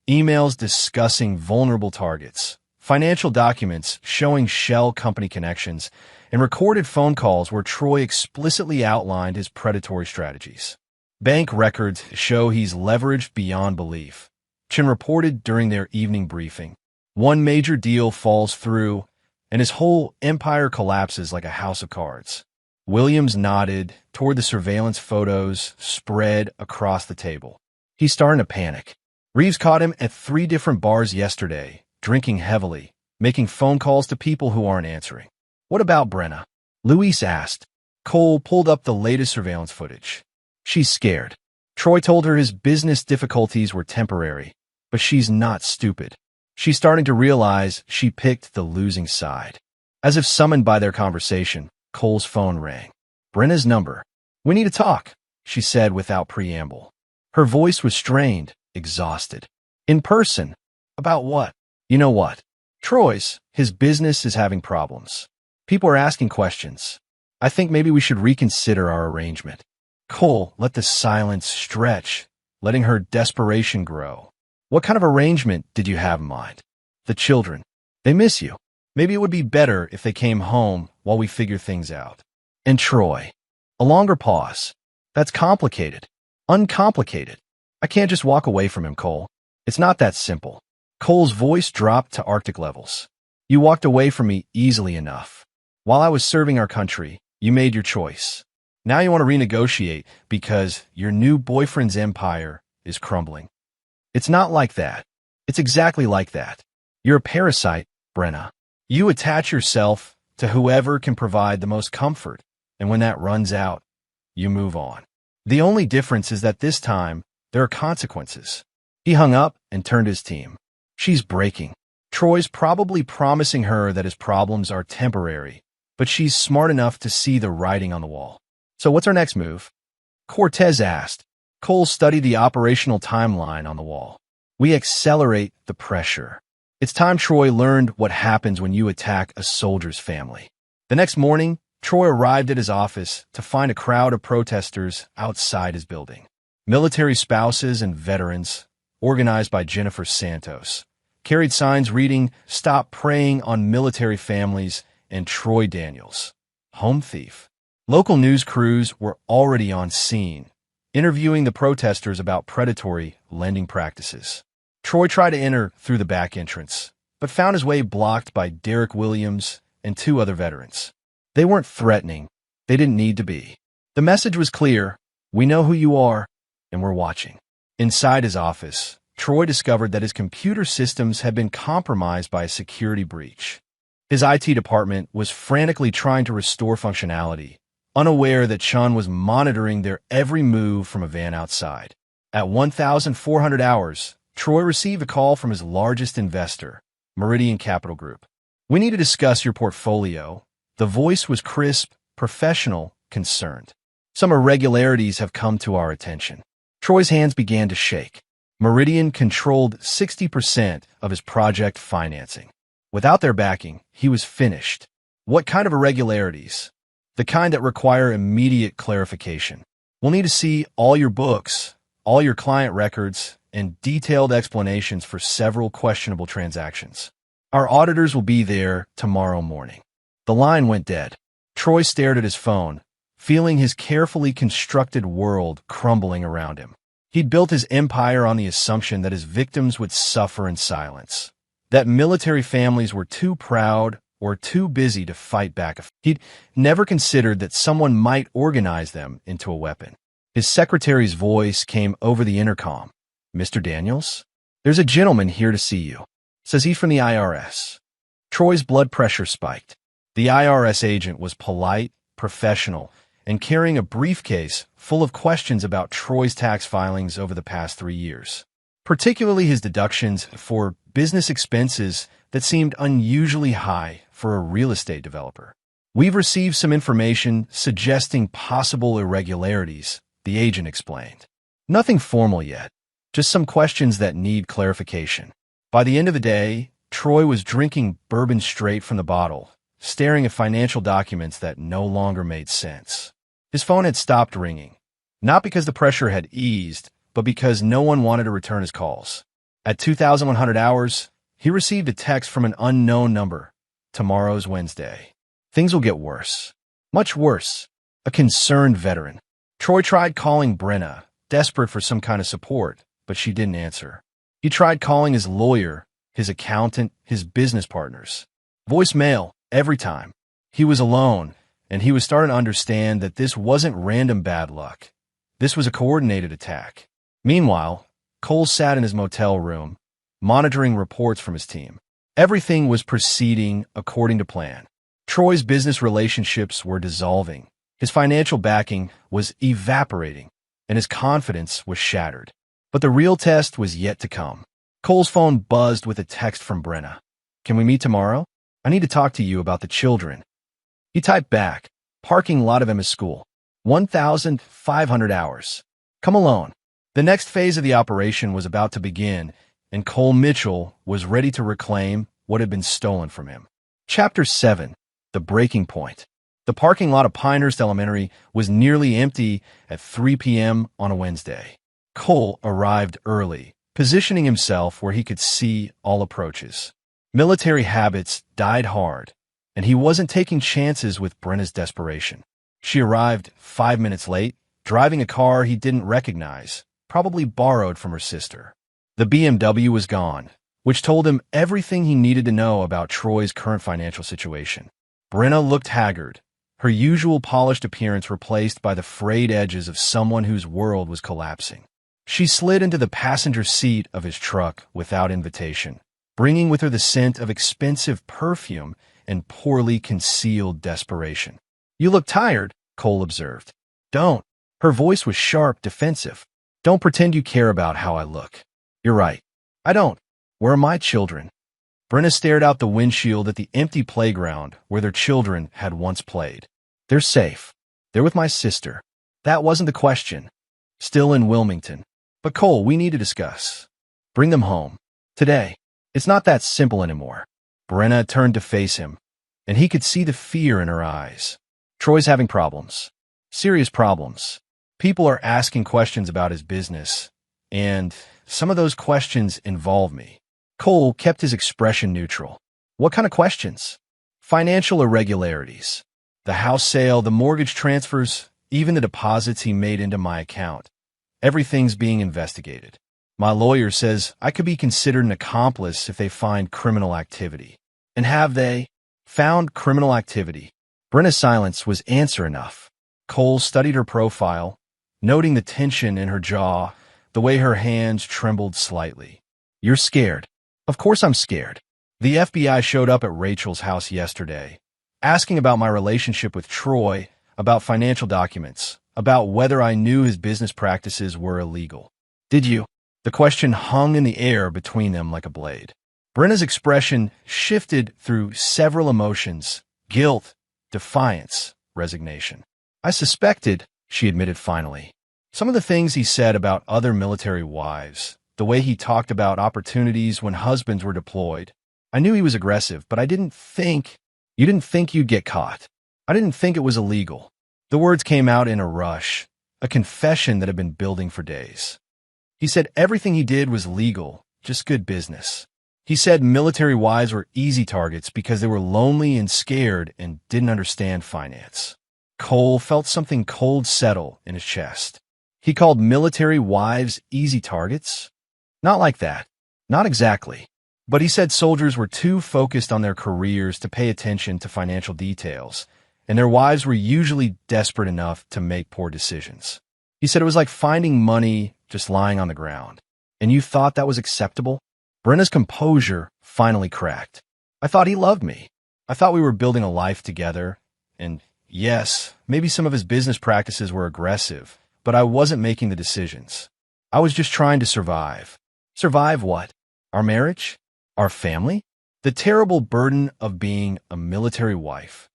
Emails discussing vulnerable targets, financial documents showing shell company connections, and recorded phone calls where Troy explicitly outlined his predatory strategies. Bank records show he's leveraged beyond belief. Chin reported during their evening briefing. One major deal falls through, and his whole empire collapses like a house of cards. Williams nodded toward the surveillance photos spread across the table. He's starting to panic. Reeves caught him at 3 different bars yesterday, drinking heavily, making phone calls to people who aren't answering. What about Brenna? Luis asked. Cole pulled up the latest surveillance footage. She's scared. Troy told her his business difficulties were temporary, but she's not stupid. She's starting to realize she picked the losing side. As if summoned by their conversation, Cole's phone rang. Brenna's number. We need to talk, she said without preamble. Her voice was strained, exhausted. In person. About what? You know what? Troy's. His business is having problems. People are asking questions. I think maybe we should reconsider our arrangement. Cole let the silence stretch, letting her desperation grow. What kind of arrangement did you have in mind? The children. They miss you. Maybe it would be better if they came home while we figure things out. And Troy. A longer pause. That's complicated. Uncomplicated. I can't just walk away from him, Cole. It's not that simple. Cole's voice dropped to Arctic levels. You walked away from me easily enough. While I was serving our country, you made your choice. Now you want to renegotiate because your new boyfriend's empire is crumbling. It's not like that. It's exactly like that. You're a parasite, Brenna. You attach yourself to whoever can provide the most comfort, and when that runs out, you move on. The only difference is that this time, there are consequences. He hung up and turned his team. She's breaking. Troy's probably promising her that his problems are temporary, but she's smart enough to see the writing on the wall. So what's our next move? Cortez asked. Cole studied the operational timeline on the wall. We accelerate the pressure. It's time Troy learned what happens when you attack a soldier's family. The next morning, Troy arrived at his office to find a crowd of protesters outside his building. Military spouses and veterans, organized by Jennifer Santos, carried signs reading, "Stop preying on military families," and "Troy Daniels, home thief." Local news crews were already on scene, interviewing the protesters about predatory lending practices. Troy tried to enter through the back entrance, but found his way blocked by Derek Williams and 2 other veterans. They weren't threatening. They didn't need to be. The message was clear. We know who you are, and we're watching. Inside his office, Troy discovered that his computer systems had been compromised by a security breach. His IT department was frantically trying to restore functionality, unaware that Chun was monitoring their every move from a van outside. At 1,400 hours, Troy received a call from his largest investor, Meridian Capital Group. We need to discuss your portfolio. The voice was crisp, professional, concerned. Some irregularities have come to our attention. Troy's hands began to shake. Meridian controlled 60% of his project financing. Without their backing, he was finished. What kind of irregularities? The kind that require immediate clarification. We'll need to see all your books, all your client records, and detailed explanations for several questionable transactions. Our auditors will be there tomorrow morning. The line went dead. Troy stared at his phone, feeling his carefully constructed world crumbling around him. He'd built his empire on the assumption that his victims would suffer in silence, that military families were too proud or too busy to fight back. He'd never considered that someone might organize them into a weapon. His secretary's voice came over the intercom. "Mr. Daniels? There's a gentleman here to see you. Says he's from the IRS." Troy's blood pressure spiked. The IRS agent was polite, professional, and carrying a briefcase full of questions about Troy's tax filings over the past 3 years, particularly his deductions for business expenses that seemed unusually high for a real estate developer. "We've received some information suggesting possible irregularities," the agent explained. "Nothing formal yet, just some questions that need clarification." By the end of the day, Troy was drinking bourbon straight from the bottle, staring at financial documents that no longer made sense. His phone had stopped ringing, not because the pressure had eased, but because no one wanted to return his calls. At 2,100 hours, He received a text from an unknown number. Tomorrow's Wednesday. Things will get worse. Much worse. A concerned veteran. Troy tried calling Brenna, desperate for some kind of support, but she didn't answer. He tried calling his lawyer, his accountant, his business partners. Voicemail, every time. He was alone, and he was starting to understand that this wasn't random bad luck. This was a coordinated attack. Meanwhile, Cole sat in his motel room, monitoring reports from his team. Everything was proceeding according to plan. Troy's business relationships were dissolving. His financial backing was evaporating, and his confidence was shattered. But the real test was yet to come. Cole's phone buzzed with a text from Brenna. "Can we meet tomorrow? I need to talk to you about the children." He typed back, "Parking lot of Emma's school. 1,500 hours. Come alone." The next phase of the operation was about to begin, and Cole Mitchell was ready to reclaim what had been stolen from him. Chapter 7. The Breaking Point. The parking lot of Pinehurst Elementary was nearly empty at 3 p.m. on a Wednesday. Cole arrived early, positioning himself where he could see all approaches. Military habits died hard, and he wasn't taking chances with Brenna's desperation. She arrived 5 minutes late, driving a car he didn't recognize, probably borrowed from her sister. The BMW was gone, which told him everything he needed to know about Troy's current financial situation. Brenna looked haggard, her usual polished appearance replaced by the frayed edges of someone whose world was collapsing. She slid into the passenger seat of his truck without invitation, bringing with her the scent of expensive perfume and poorly concealed desperation. "You look tired," Cole observed. "Don't." Her voice was sharp, defensive. "Don't pretend you care about how I look." "You're right. I don't. Where are my children?" Brenna stared out the windshield at the empty playground where their children had once played. "They're safe. They're with my sister." That wasn't the question. "Still in Wilmington." "But Cole, we need to discuss. Bring them home. Today." "It's not that simple anymore." Brenna turned to face him, and he could see the fear in her eyes. "Troy's having problems. Serious problems. People are asking questions about his business, and some of those questions involve me." Cole kept his expression neutral. "What kind of questions?" "Financial irregularities. The house sale, the mortgage transfers, even the deposits he made into my account. Everything's being investigated. My lawyer says I could be considered an accomplice if they find criminal activity." "And have they found criminal activity?" Brenna's silence was answer enough. Cole studied her profile, noting the tension in her jaw, the way her hands trembled slightly. "You're scared." "Of course I'm scared. The FBI showed up at Rachel's house yesterday, asking about my relationship with Troy, about financial documents, about whether I knew his business practices were illegal." "Did you?" The question hung in the air between them like a blade. Brenna's expression shifted through several emotions: guilt, defiance, resignation. "I suspected," she admitted finally. "Some of the things he said about other military wives, the way he talked about opportunities when husbands were deployed. I knew he was aggressive, but I didn't think—" "You didn't think you'd get caught." "I didn't think it was illegal." The words came out in a rush, a confession that had been building for days. He said everything he did was legal, just good business. He said military wives were easy targets because they were lonely and scared and didn't understand finance. Cole felt something cold settle in his chest. He called military wives easy targets? Not like that. Not exactly. But he said soldiers were too focused on their careers to pay attention to financial details, and their wives were usually desperate enough to make poor decisions. He said it was like finding money just lying on the ground. "And you thought that was acceptable?" Brenna's composure finally cracked. "I thought he loved me. I thought we were building a life together, and yes, maybe some of his business practices were aggressive, but I wasn't making the decisions. I was just trying to survive." "Survive what? Our marriage? Our family? The terrible burden of being a military wife."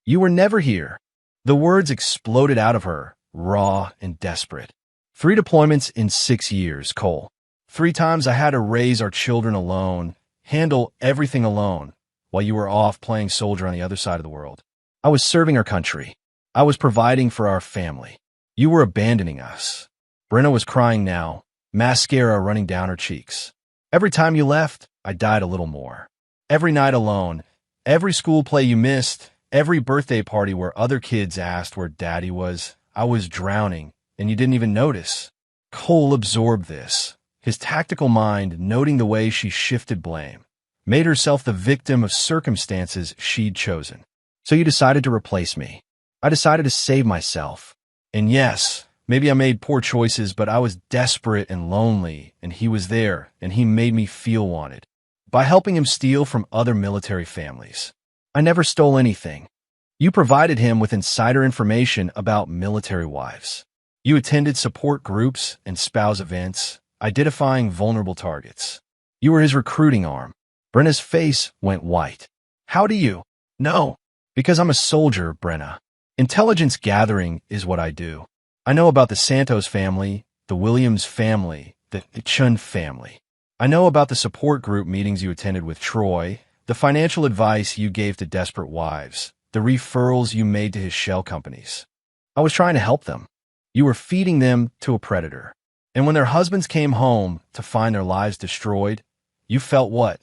"You were never here." The words exploded out of her, raw and desperate. 3 deployments in 6 years, Cole. 3 times I had to raise our children alone, handle everything alone, while you were off playing soldier on the other side of the world. I was serving our country. I was providing for our family. You were abandoning us." Brenna was crying now, mascara running down her cheeks. Every time you left, I died a little more. Every night alone, every school play you missed, every birthday party where other kids asked where Daddy was, I was drowning, and you didn't even notice. Cole absorbed this, his tactical mind noting the way she shifted blame, made herself the victim of circumstances she'd chosen. So you decided to replace me. I decided to save myself. And yes, maybe I made poor choices, but I was desperate and lonely, and he was there, and he made me feel wanted. By helping him steal from other military families. I never stole anything. You provided him with insider information about military wives. You attended support groups and spouse events, identifying vulnerable targets. You were his recruiting arm. Brenna's face went white. How do you? No. Because I'm a soldier, Brenna. Intelligence gathering is what I do. I know about the Santos family, the Williams family, the Chun family. I know about the support group meetings you attended with Troy, the financial advice you gave to desperate wives, the referrals you made to his shell companies. I was trying to help them. You were feeding them to a predator. And when their husbands came home to find their lives destroyed, you felt what?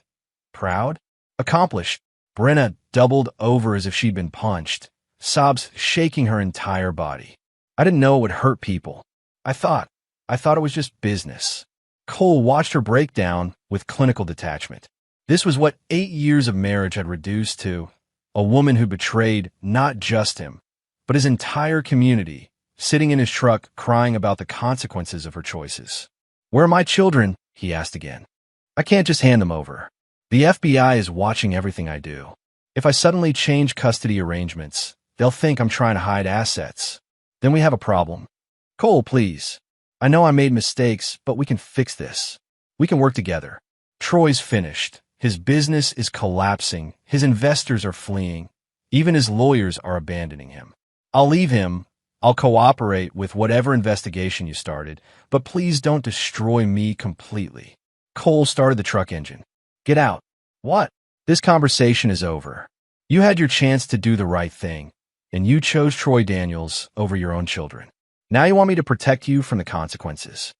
Proud? Accomplished. Brenna doubled over as if she'd been punched, sobs shaking her entire body. I didn't know it would hurt people. I thought it was just business. Cole watched her break down with clinical detachment. This was what 8 years of marriage had reduced to. A woman who betrayed not just him, but his entire community, sitting in his truck crying about the consequences of her choices. Where are my children? He asked again. I can't just hand them over. The FBI is watching everything I do. If I suddenly change custody arrangements, they'll think I'm trying to hide assets. Then we have a problem. Cole, please. I know I made mistakes, but we can fix this. We can work together. Troy's finished. His business is collapsing. His investors are fleeing. Even his lawyers are abandoning him. I'll leave him. I'll cooperate with whatever investigation you started, but please don't destroy me completely. Cole started the truck engine. Get out. What? This conversation is over. You had your chance to do the right thing, and you chose Troy Daniels over your own children. Now you want me to protect you from the consequences.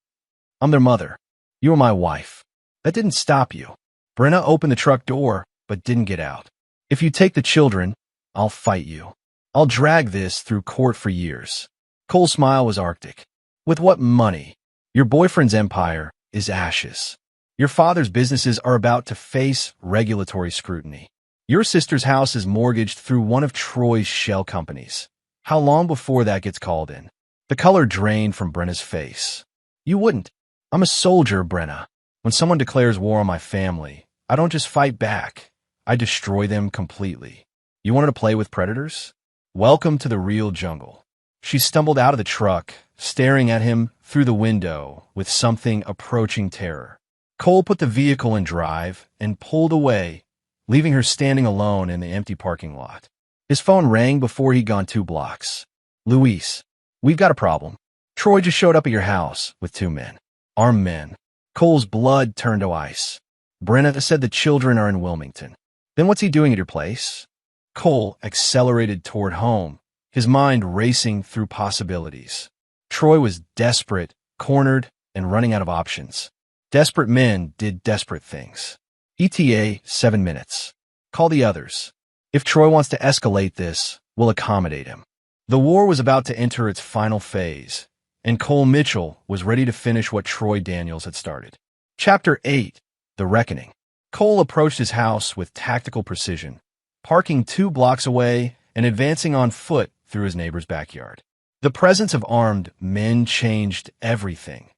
I'm their mother. You were my wife. That didn't stop you. Brenna opened the truck door, but didn't get out. If you take the children, I'll fight you. I'll drag this through court for years. Cole's smile was arctic. With what money? Your boyfriend's empire is ashes. Your father's businesses are about to face regulatory scrutiny. Your sister's house is mortgaged through one of Troy's shell companies. How long before that gets called in? The color drained from Brenna's face. You wouldn't. I'm a soldier, Brenna. When someone declares war on my family, I don't just fight back. I destroy them completely. You wanted to play with predators? Welcome to the real jungle. She stumbled out of the truck, staring at him through the window with something approaching terror. Cole put the vehicle in drive and pulled away, leaving her standing alone in the empty parking lot. His phone rang before he'd gone 2 blocks. Luis, we've got a problem. Troy just showed up at your house with 2 men. Armed men. Cole's blood turned to ice. Brenna said the children are in Wilmington. Then what's he doing at your place? Cole accelerated toward home, his mind racing through possibilities. Troy was desperate, cornered, and running out of options. Desperate men did desperate things. ETA 7 minutes. Call the others. If Troy wants to escalate this, we'll accommodate him. The war was about to enter its final phase, and Cole Mitchell was ready to finish what Troy Daniels had started. Chapter 8. The Reckoning. Cole approached his house with tactical precision, parking 2 blocks away and advancing on foot through his neighbor's backyard. The presence of armed men changed everything.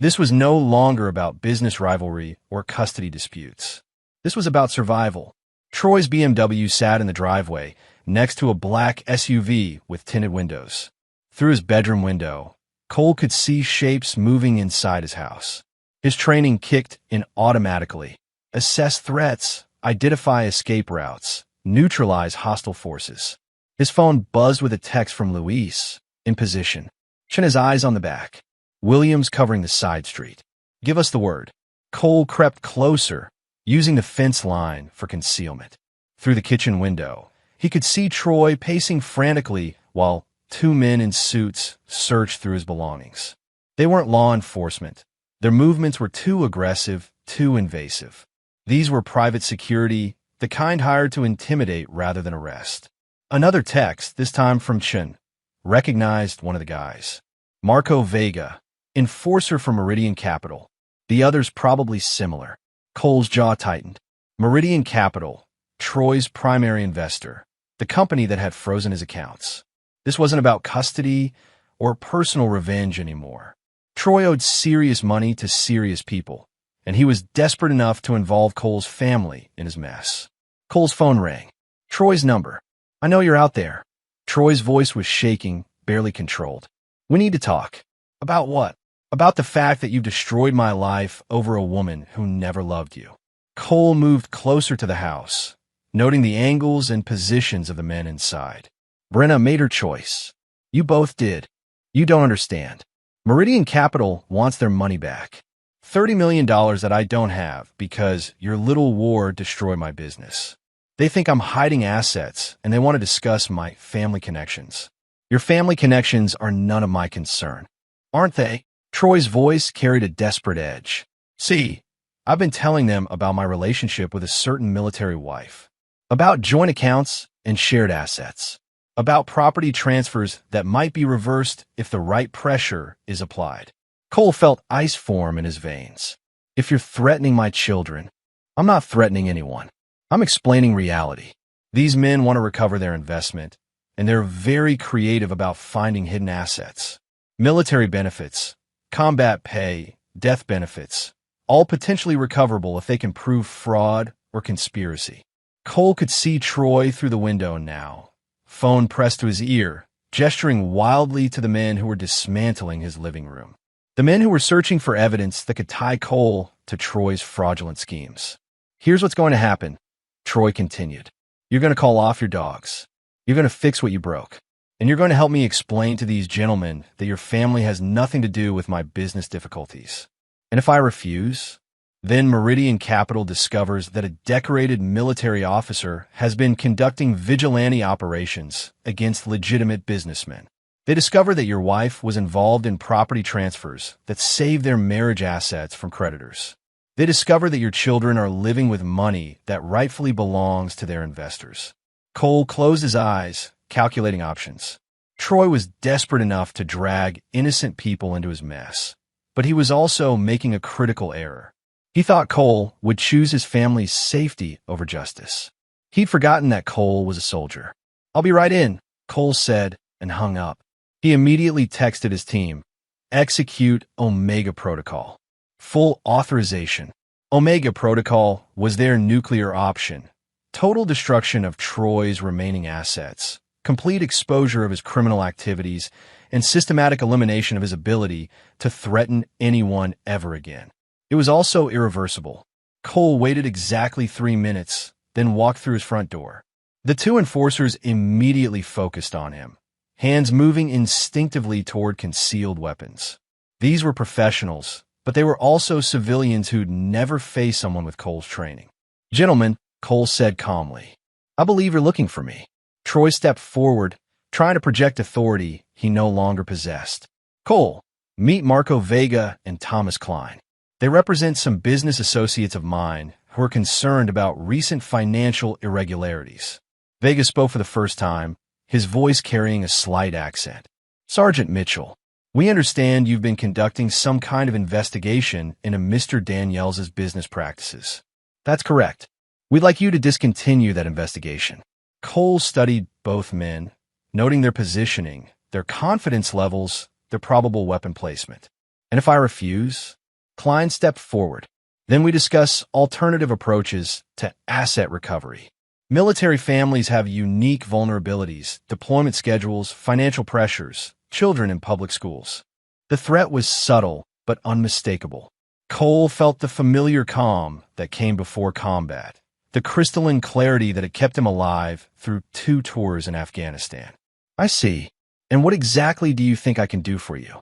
This was no longer about business rivalry or custody disputes. This was about survival. Troy's BMW sat in the driveway next to a black SUV with tinted windows. Through his bedroom window, Cole could see shapes moving inside his house. His training kicked in automatically. Assess threats, identify escape routes, neutralize hostile forces. His phone buzzed with a text from Luis, in position. Chin his eyes on the back. Williams covering the side street. Give us the word. Cole crept closer, using the fence line for concealment. Through the kitchen window, he could see Troy pacing frantically while 2 men in suits searched through his belongings. They weren't law enforcement. Their movements were too aggressive, too invasive. These were private security, the kind hired to intimidate rather than arrest. Another text, this time from Chen, recognized one of the guys. Marco Vega, enforcer for Meridian Capital. The others probably similar. Cole's jaw tightened. Meridian Capital, Troy's primary investor, the company that had frozen his accounts. This wasn't about custody or personal revenge anymore. Troy owed serious money to serious people, and he was desperate enough to involve Cole's family in his mess. Cole's phone rang. Troy's number. I know you're out there. Troy's voice was shaking, barely controlled. We need to talk. About what? About the fact that you've destroyed my life over a woman who never loved you. Cole moved closer to the house, noting the angles and positions of the men inside. Brenna made her choice. You both did. You don't understand. Meridian Capital wants their money back. $30 million that I don't have because your little war destroyed my business. They think I'm hiding assets, and they want to discuss my family connections. Your family connections are none of my concern, aren't they? Troy's voice carried a desperate edge. See, I've been telling them about my relationship with a certain military wife, about joint accounts and shared assets, about property transfers that might be reversed if the right pressure is applied. Cole felt ice form in his veins. If you're threatening my children, I'm not threatening anyone. I'm explaining reality. These men want to recover their investment, and they're very creative about finding hidden assets. Military benefits, combat pay, death benefits, all potentially recoverable if they can prove fraud or conspiracy. Cole could see Troy through the window now, phone pressed to his ear, gesturing wildly to the men who were dismantling his living room. The men who were searching for evidence that could tie Cole to Troy's fraudulent schemes. Here's what's going to happen, Troy continued. You're going to call off your dogs. You're going to fix what you broke. And you're going to help me explain to these gentlemen that your family has nothing to do with my business difficulties. And if I refuse, then Meridian Capital discovers that a decorated military officer has been conducting vigilante operations against legitimate businessmen. They discover that your wife was involved in property transfers that saved their marriage assets from creditors. They discover that your children are living with money that rightfully belongs to their investors. Cole closed his eyes, calculating options. Troy was desperate enough to drag innocent people into his mess, but he was also making a critical error. He thought Cole would choose his family's safety over justice. He'd forgotten that Cole was a soldier. I'll be right in, Cole said and hung up. He immediately texted his team, execute Omega Protocol. Full authorization. Omega Protocol was their nuclear option. Total destruction of Troy's remaining assets, complete exposure of his criminal activities, and systematic elimination of his ability to threaten anyone ever again. It was also irreversible. Cole waited exactly 3 minutes, then walked through his front door. The two enforcers immediately focused on him, hands moving instinctively toward concealed weapons. These were professionals, but they were also civilians who'd never faced someone with Cole's training. Gentlemen, Cole said calmly, I believe you're looking for me. Troy stepped forward, trying to project authority he no longer possessed. Cole, meet Marco Vega and Thomas Klein. They represent some business associates of mine who are concerned about recent financial irregularities. Vega spoke for the first time, his voice carrying a slight accent. Sergeant Mitchell, we understand you've been conducting some kind of investigation into Mr. Daniels' business practices. That's correct. We'd like you to discontinue that investigation. Cole studied both men, noting their positioning, their confidence levels, their probable weapon placement. And if I refuse? Klein stepped forward. Then we discuss alternative approaches to asset recovery. Military families have unique vulnerabilities, deployment schedules, financial pressures, children in public schools. The threat was subtle but unmistakable. Cole felt the familiar calm that came before combat, the crystalline clarity that had kept him alive through 2 tours in Afghanistan. I see. And what exactly do you think I can do for you?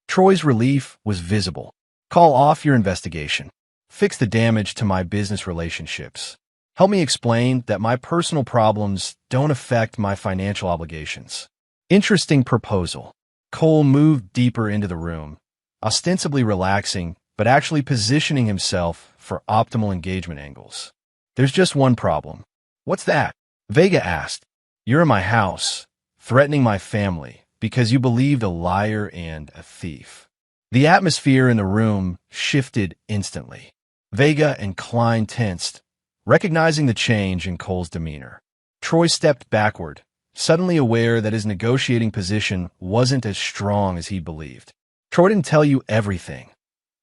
Troy's relief was visible. Call off your investigation. Fix the damage to my business relationships. Help me explain that my personal problems don't affect my financial obligations. Interesting proposal. Cole moved deeper into the room, ostensibly relaxing, but actually positioning himself for optimal engagement angles. There's just one problem. What's that? Vega asked. You're in my house, threatening my family, because you believed a liar and a thief. The atmosphere in the room shifted instantly. Vega and Klein tensed, recognizing the change in Cole's demeanor. Troy stepped backward, suddenly aware that his negotiating position wasn't as strong as he believed. Troy didn't tell you everything.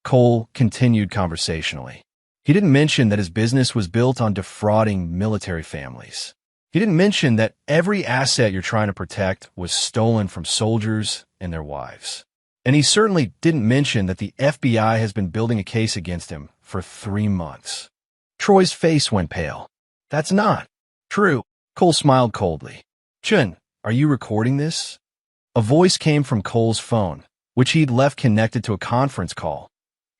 Cole continued conversationally. He didn't mention that his business was built on defrauding military families. He didn't mention that every asset you're trying to protect was stolen from soldiers and their wives. And he certainly didn't mention that the FBI has been building a case against him for 3 months. Troy's face went pale. That's not true. Cole smiled coldly. Chun, are you recording this? A voice came from Cole's phone, which he'd left connected to a conference call.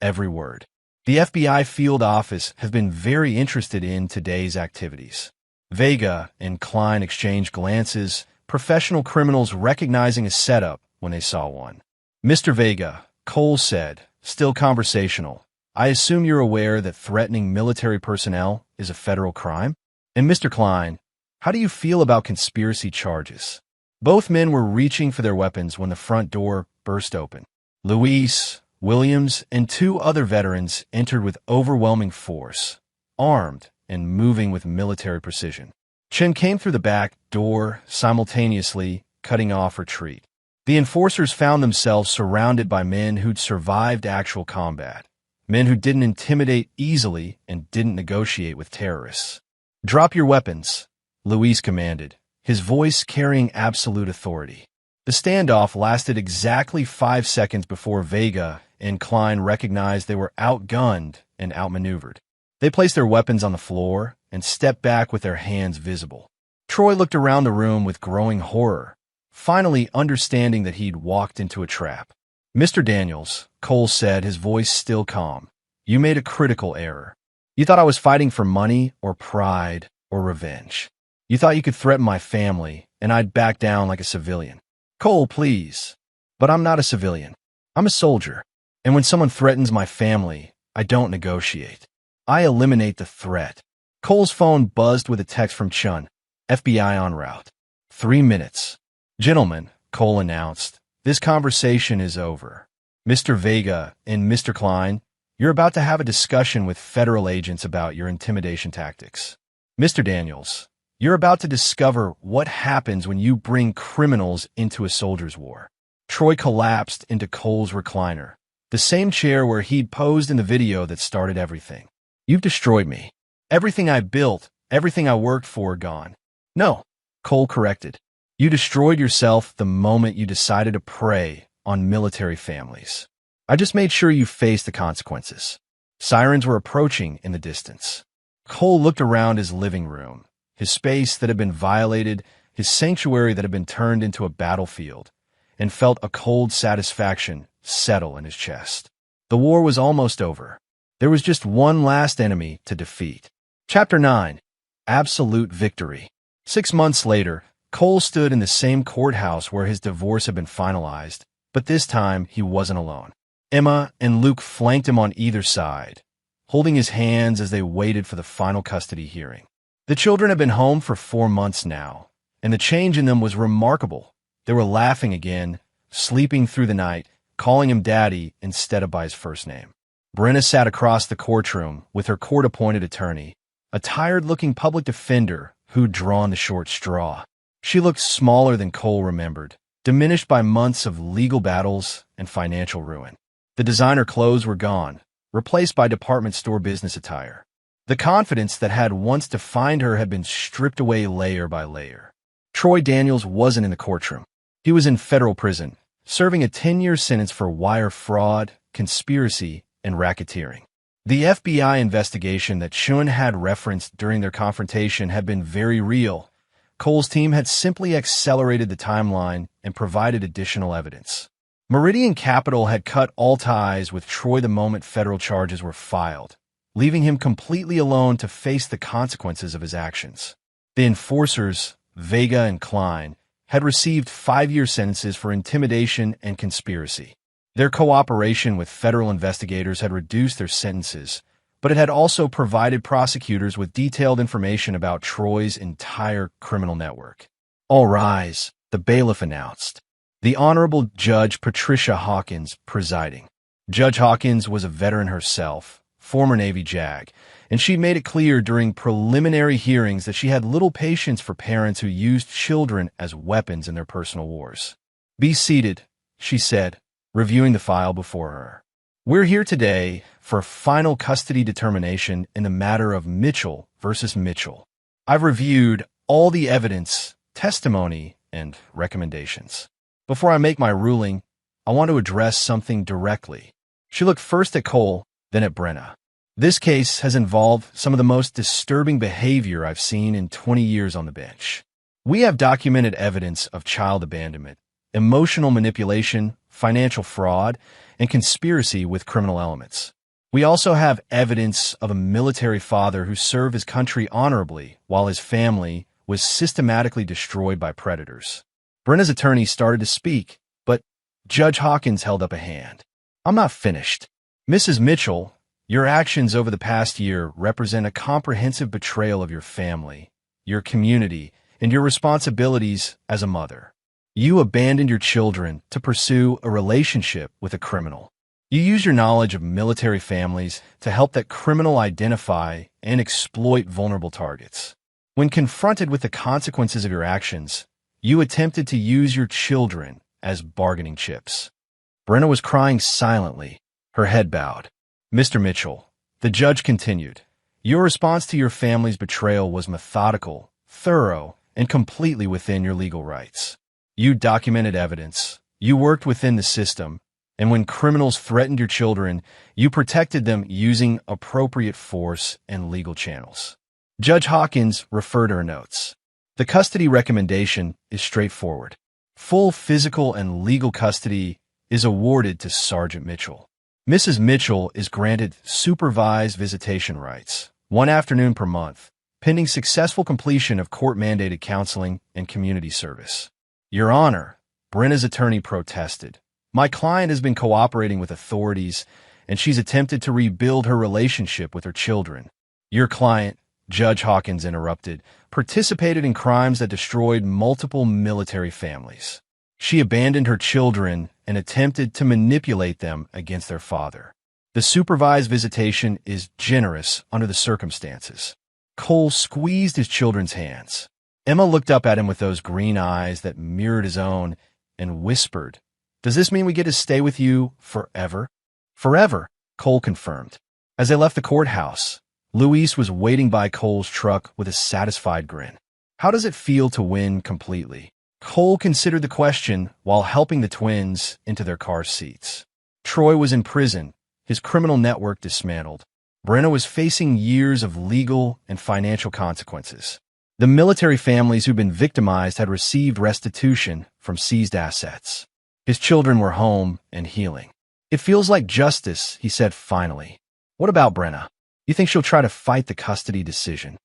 Every word. The FBI field office has been very interested in today's activities. Vega and Klein exchanged glances, professional criminals recognizing a setup when they saw one. Mr. Vega, Cole said, still conversational, I assume you're aware that threatening military personnel is a federal crime? And Mr. Klein, how do you feel about conspiracy charges? Both men were reaching for their weapons when the front door burst open. Luis, Williams, and 2 other veterans entered with overwhelming force, armed and moving with military precision. Chen came through the back door, simultaneously cutting off retreat. The enforcers found themselves surrounded by men who'd survived actual combat, men who didn't intimidate easily and didn't negotiate with terrorists. Drop your weapons, Luis commanded, his voice carrying absolute authority. The standoff lasted exactly 5 seconds before Vega and Klein recognized they were outgunned and outmaneuvered. They placed their weapons on the floor and stepped back with their hands visible. Troy looked around the room with growing horror, finally understanding that he'd walked into a trap. Mr. Daniels, Cole said, his voice still calm, you made a critical error. You thought I was fighting for money or pride or revenge. You thought you could threaten my family and I'd back down like a civilian. Cole, please. But I'm not a civilian. I'm a soldier. And when someone threatens my family, I don't negotiate. I eliminate the threat. Cole's phone buzzed with a text from Chun, FBI en route. 3 minutes. Gentlemen, Cole announced, this conversation is over. Mr. Vega and Mr. Klein, you're about to have a discussion with federal agents about your intimidation tactics. Mr. Daniels, you're about to discover what happens when you bring criminals into a soldier's war. Troy collapsed into Cole's recliner, the same chair where he'd posed in the video that started everything. You've destroyed me. Everything I built, everything I worked for, gone. No, Cole corrected. You destroyed yourself the moment you decided to prey on military families. I just made sure you faced the consequences. Sirens were approaching in the distance. Cole looked around his living room, his space that had been violated, his sanctuary that had been turned into a battlefield, and felt a cold satisfaction settle in his chest. The war was almost over. There was just one last enemy to defeat. Chapter 9. Absolute Victory. 6 months later, Cole stood in the same courthouse where his divorce had been finalized, but this time he wasn't alone. Emma and Luke flanked him on either side, holding his hands as they waited for the final custody hearing. The children had been home for 4 months now, and the change in them was remarkable. They were laughing again, sleeping through the night, calling him Daddy instead of by his first name. Brenna sat across the courtroom with her court-appointed attorney, a tired-looking public defender who'd drawn the short straw. She looked smaller than Cole remembered, diminished by months of legal battles and financial ruin. The designer clothes were gone, replaced by department store business attire. The confidence that had once defined her had been stripped away layer by layer. Troy Daniels wasn't in the courtroom. He was in federal prison, serving a 10-year sentence for wire fraud, conspiracy, and racketeering. The FBI investigation that Chun had referenced during their confrontation had been very real. Cole's team had simply accelerated the timeline and provided additional evidence. Meridian Capital had cut all ties with Troy the moment federal charges were filed, leaving him completely alone to face the consequences of his actions. The enforcers, Vega and Klein, had received 5-year sentences for intimidation and conspiracy. Their cooperation with federal investigators had reduced their sentences, but it had also provided prosecutors with detailed information about Troy's entire criminal network. "All rise," the bailiff announced. The Honorable Judge Patricia Hawkins presiding. Judge Hawkins was a veteran herself, former Navy JAG, and she made it clear during preliminary hearings that she had little patience for parents who used children as weapons in their personal wars. "Be seated," she said, reviewing the file before her. "We're here today for a final custody determination in the matter of Mitchell versus Mitchell. I've reviewed all the evidence, testimony, and recommendations. Before I make my ruling, I want to address something directly." She looked first at Cole, then at Brenna. "This case has involved some of the most disturbing behavior I've seen in 20 years on the bench. We have documented evidence of child abandonment, emotional manipulation, financial fraud, and conspiracy with criminal elements. We also have evidence of a military father who served his country honorably while his family was systematically destroyed by predators." Brenna's attorney started to speak, but Judge Hawkins held up a hand. "I'm not finished. Mrs. Mitchell, your actions over the past year represent a comprehensive betrayal of your family, your community, and your responsibilities as a mother. You abandoned your children to pursue a relationship with a criminal. You used your knowledge of military families to help that criminal identify and exploit vulnerable targets. When confronted with the consequences of your actions, you attempted to use your children as bargaining chips." Brenna was crying silently, her head bowed. "Mr. Mitchell," the judge continued, "your response to your family's betrayal was methodical, thorough, and completely within your legal rights. You documented evidence, you worked within the system, and when criminals threatened your children, you protected them using appropriate force and legal channels." Judge Hawkins referred to her notes. "The custody recommendation is straightforward. Full physical and legal custody is awarded to Sergeant Mitchell. Mrs. Mitchell is granted supervised visitation rights, 1 afternoon per month, pending successful completion of court-mandated counseling and community service." "Your Honor," Brenna's attorney protested, "my client has been cooperating with authorities, and she's attempted to rebuild her relationship with her children." "Your client," Judge Hawkins interrupted, "participated in crimes that destroyed multiple military families. She abandoned her children and attempted to manipulate them against their father. The supervised visitation is generous under the circumstances." Cole squeezed his children's hands. Emma looked up at him with those green eyes that mirrored his own and whispered, "Does this mean we get to stay with you forever?" "Forever," Cole confirmed. As they left the courthouse, Luis was waiting by Cole's truck with a satisfied grin. "How does it feel to win completely?" Cole considered the question while helping the twins into their car seats. Troy was in prison, his criminal network dismantled. Brenna was facing years of legal and financial consequences. The military families who'd been victimized had received restitution from seized assets. His children were home and healing. "It feels like justice," he said finally. "What about Brenna? You think she'll try to fight the custody decision?"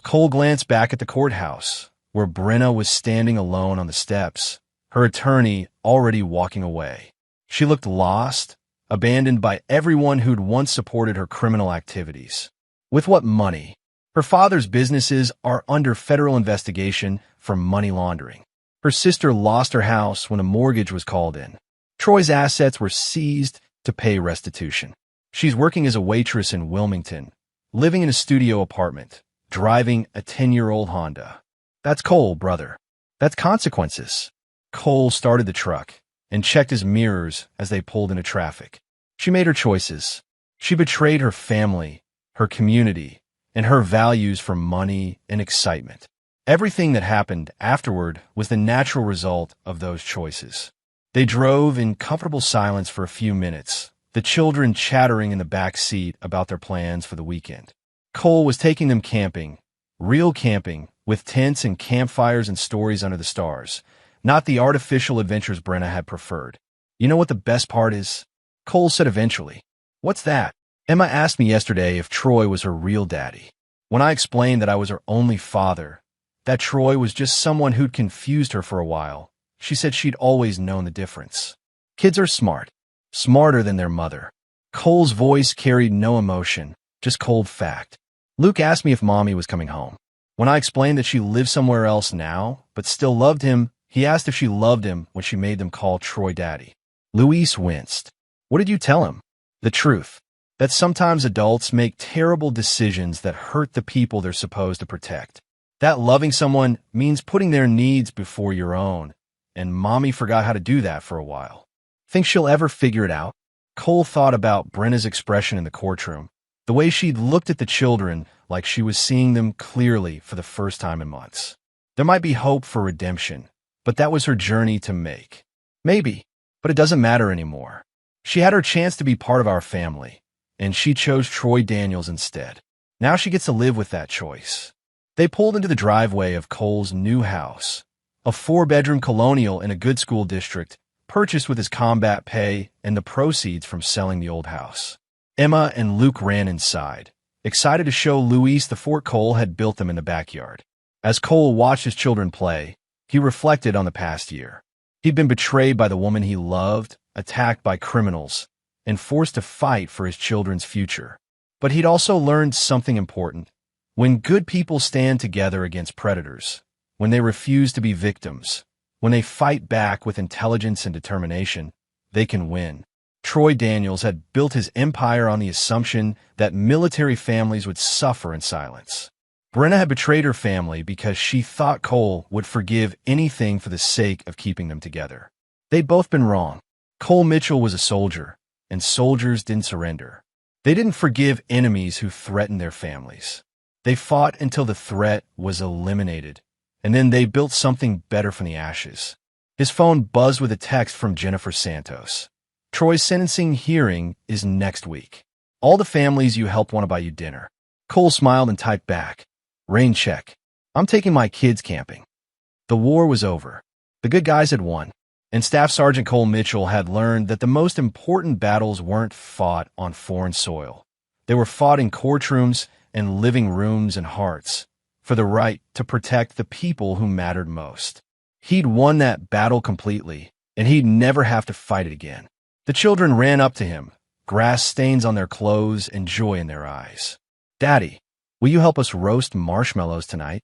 Cole glanced back at the courthouse, where Brenna was standing alone on the steps, her attorney already walking away. She looked lost, abandoned by everyone who'd once supported her criminal activities. With what money? Her father's businesses are under federal investigation for money laundering. Her sister lost her house when a mortgage was called in. Troy's assets were seized to pay restitution. She's working as a waitress in Wilmington, living in a studio apartment, driving a 10-year-old Honda. That's Cole, brother. That's consequences. Cole started the truck and checked his mirrors as they pulled into traffic. She made her choices. She betrayed her family, her community, and her values for money and excitement. Everything that happened afterward was the natural result of those choices. They drove in comfortable silence for a few minutes, the children chattering in the back seat about their plans for the weekend. Cole was taking them camping, real camping, with tents and campfires and stories under the stars, not the artificial adventures Brenna had preferred. "You know what the best part is?" Cole said eventually. "What's that?" "Emma asked me yesterday if Troy was her real daddy. When I explained that I was her only father, that Troy was just someone who'd confused her for a while, she said she'd always known the difference. Kids are smart. smarter than their mother. Cole's voice carried no emotion, just cold fact. Luke asked me if Mommy was coming home. When I explained that she lived somewhere else now, but still loved him, he asked if she loved him when she made them call Troy Daddy. Luis winced. What did you tell him? The truth. That sometimes adults make terrible decisions that hurt the people they're supposed to protect. That loving someone means putting their needs before your own, and Mommy forgot how to do that for a while. Think she'll ever figure it out? Cole thought about Brenna's expression in the courtroom, the way she'd looked at the children like she was seeing them clearly for the first time in months. There might be hope for redemption, but that was her journey to make. Maybe, but it doesn't matter anymore. She had her chance to be part of our family, and she chose Troy Daniels instead. Now she gets to live with that choice. They pulled into the driveway of Cole's new house, a 4-bedroom colonial in a good school district, purchased with his combat pay and the proceeds from selling the old house. Emma and Luke ran inside, excited to show Luis the fort Cole had built them in the backyard. As Cole watched his children play, he reflected on the past year. He'd been betrayed by the woman he loved, attacked by criminals, and forced to fight for his children's future. But he'd also learned something important. When good people stand together against predators, when they refuse to be victims, when they fight back with intelligence and determination, they can win. Troy Daniels had built his empire on the assumption that military families would suffer in silence. Brenna had betrayed her family because she thought Cole would forgive anything for the sake of keeping them together. They'd both been wrong. Cole Mitchell was a soldier, and soldiers didn't surrender. They didn't forgive enemies who threatened their families. They fought until the threat was eliminated, and then they built something better from the ashes. His phone buzzed with a text from Jennifer Santos. Troy's sentencing hearing is next week. All the families you helped want to buy you dinner. Cole smiled and typed back, rain check. I'm taking my kids camping. The war was over. The good guys had won. And Staff Sergeant Cole Mitchell had learned that the most important battles weren't fought on foreign soil. They were fought in courtrooms and living rooms and hearts, for the right to protect the people who mattered most. He'd won that battle completely, and he'd never have to fight it again. The children ran up to him, grass stains on their clothes and joy in their eyes. Daddy, will you help us roast marshmallows tonight?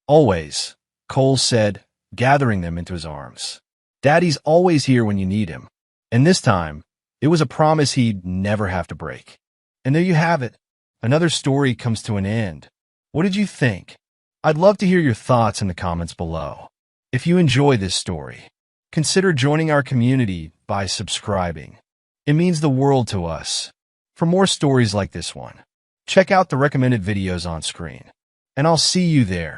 Always, Cole said, gathering them into his arms. Daddy's always here when you need him. And this time, it was a promise he'd never have to break. And there you have it. Another story comes to an end. What did you think? I'd love to hear your thoughts in the comments below. If you enjoy this story, consider joining our community by subscribing. It means the world to us. For more stories like this one, check out the recommended videos on screen. And I'll see you there.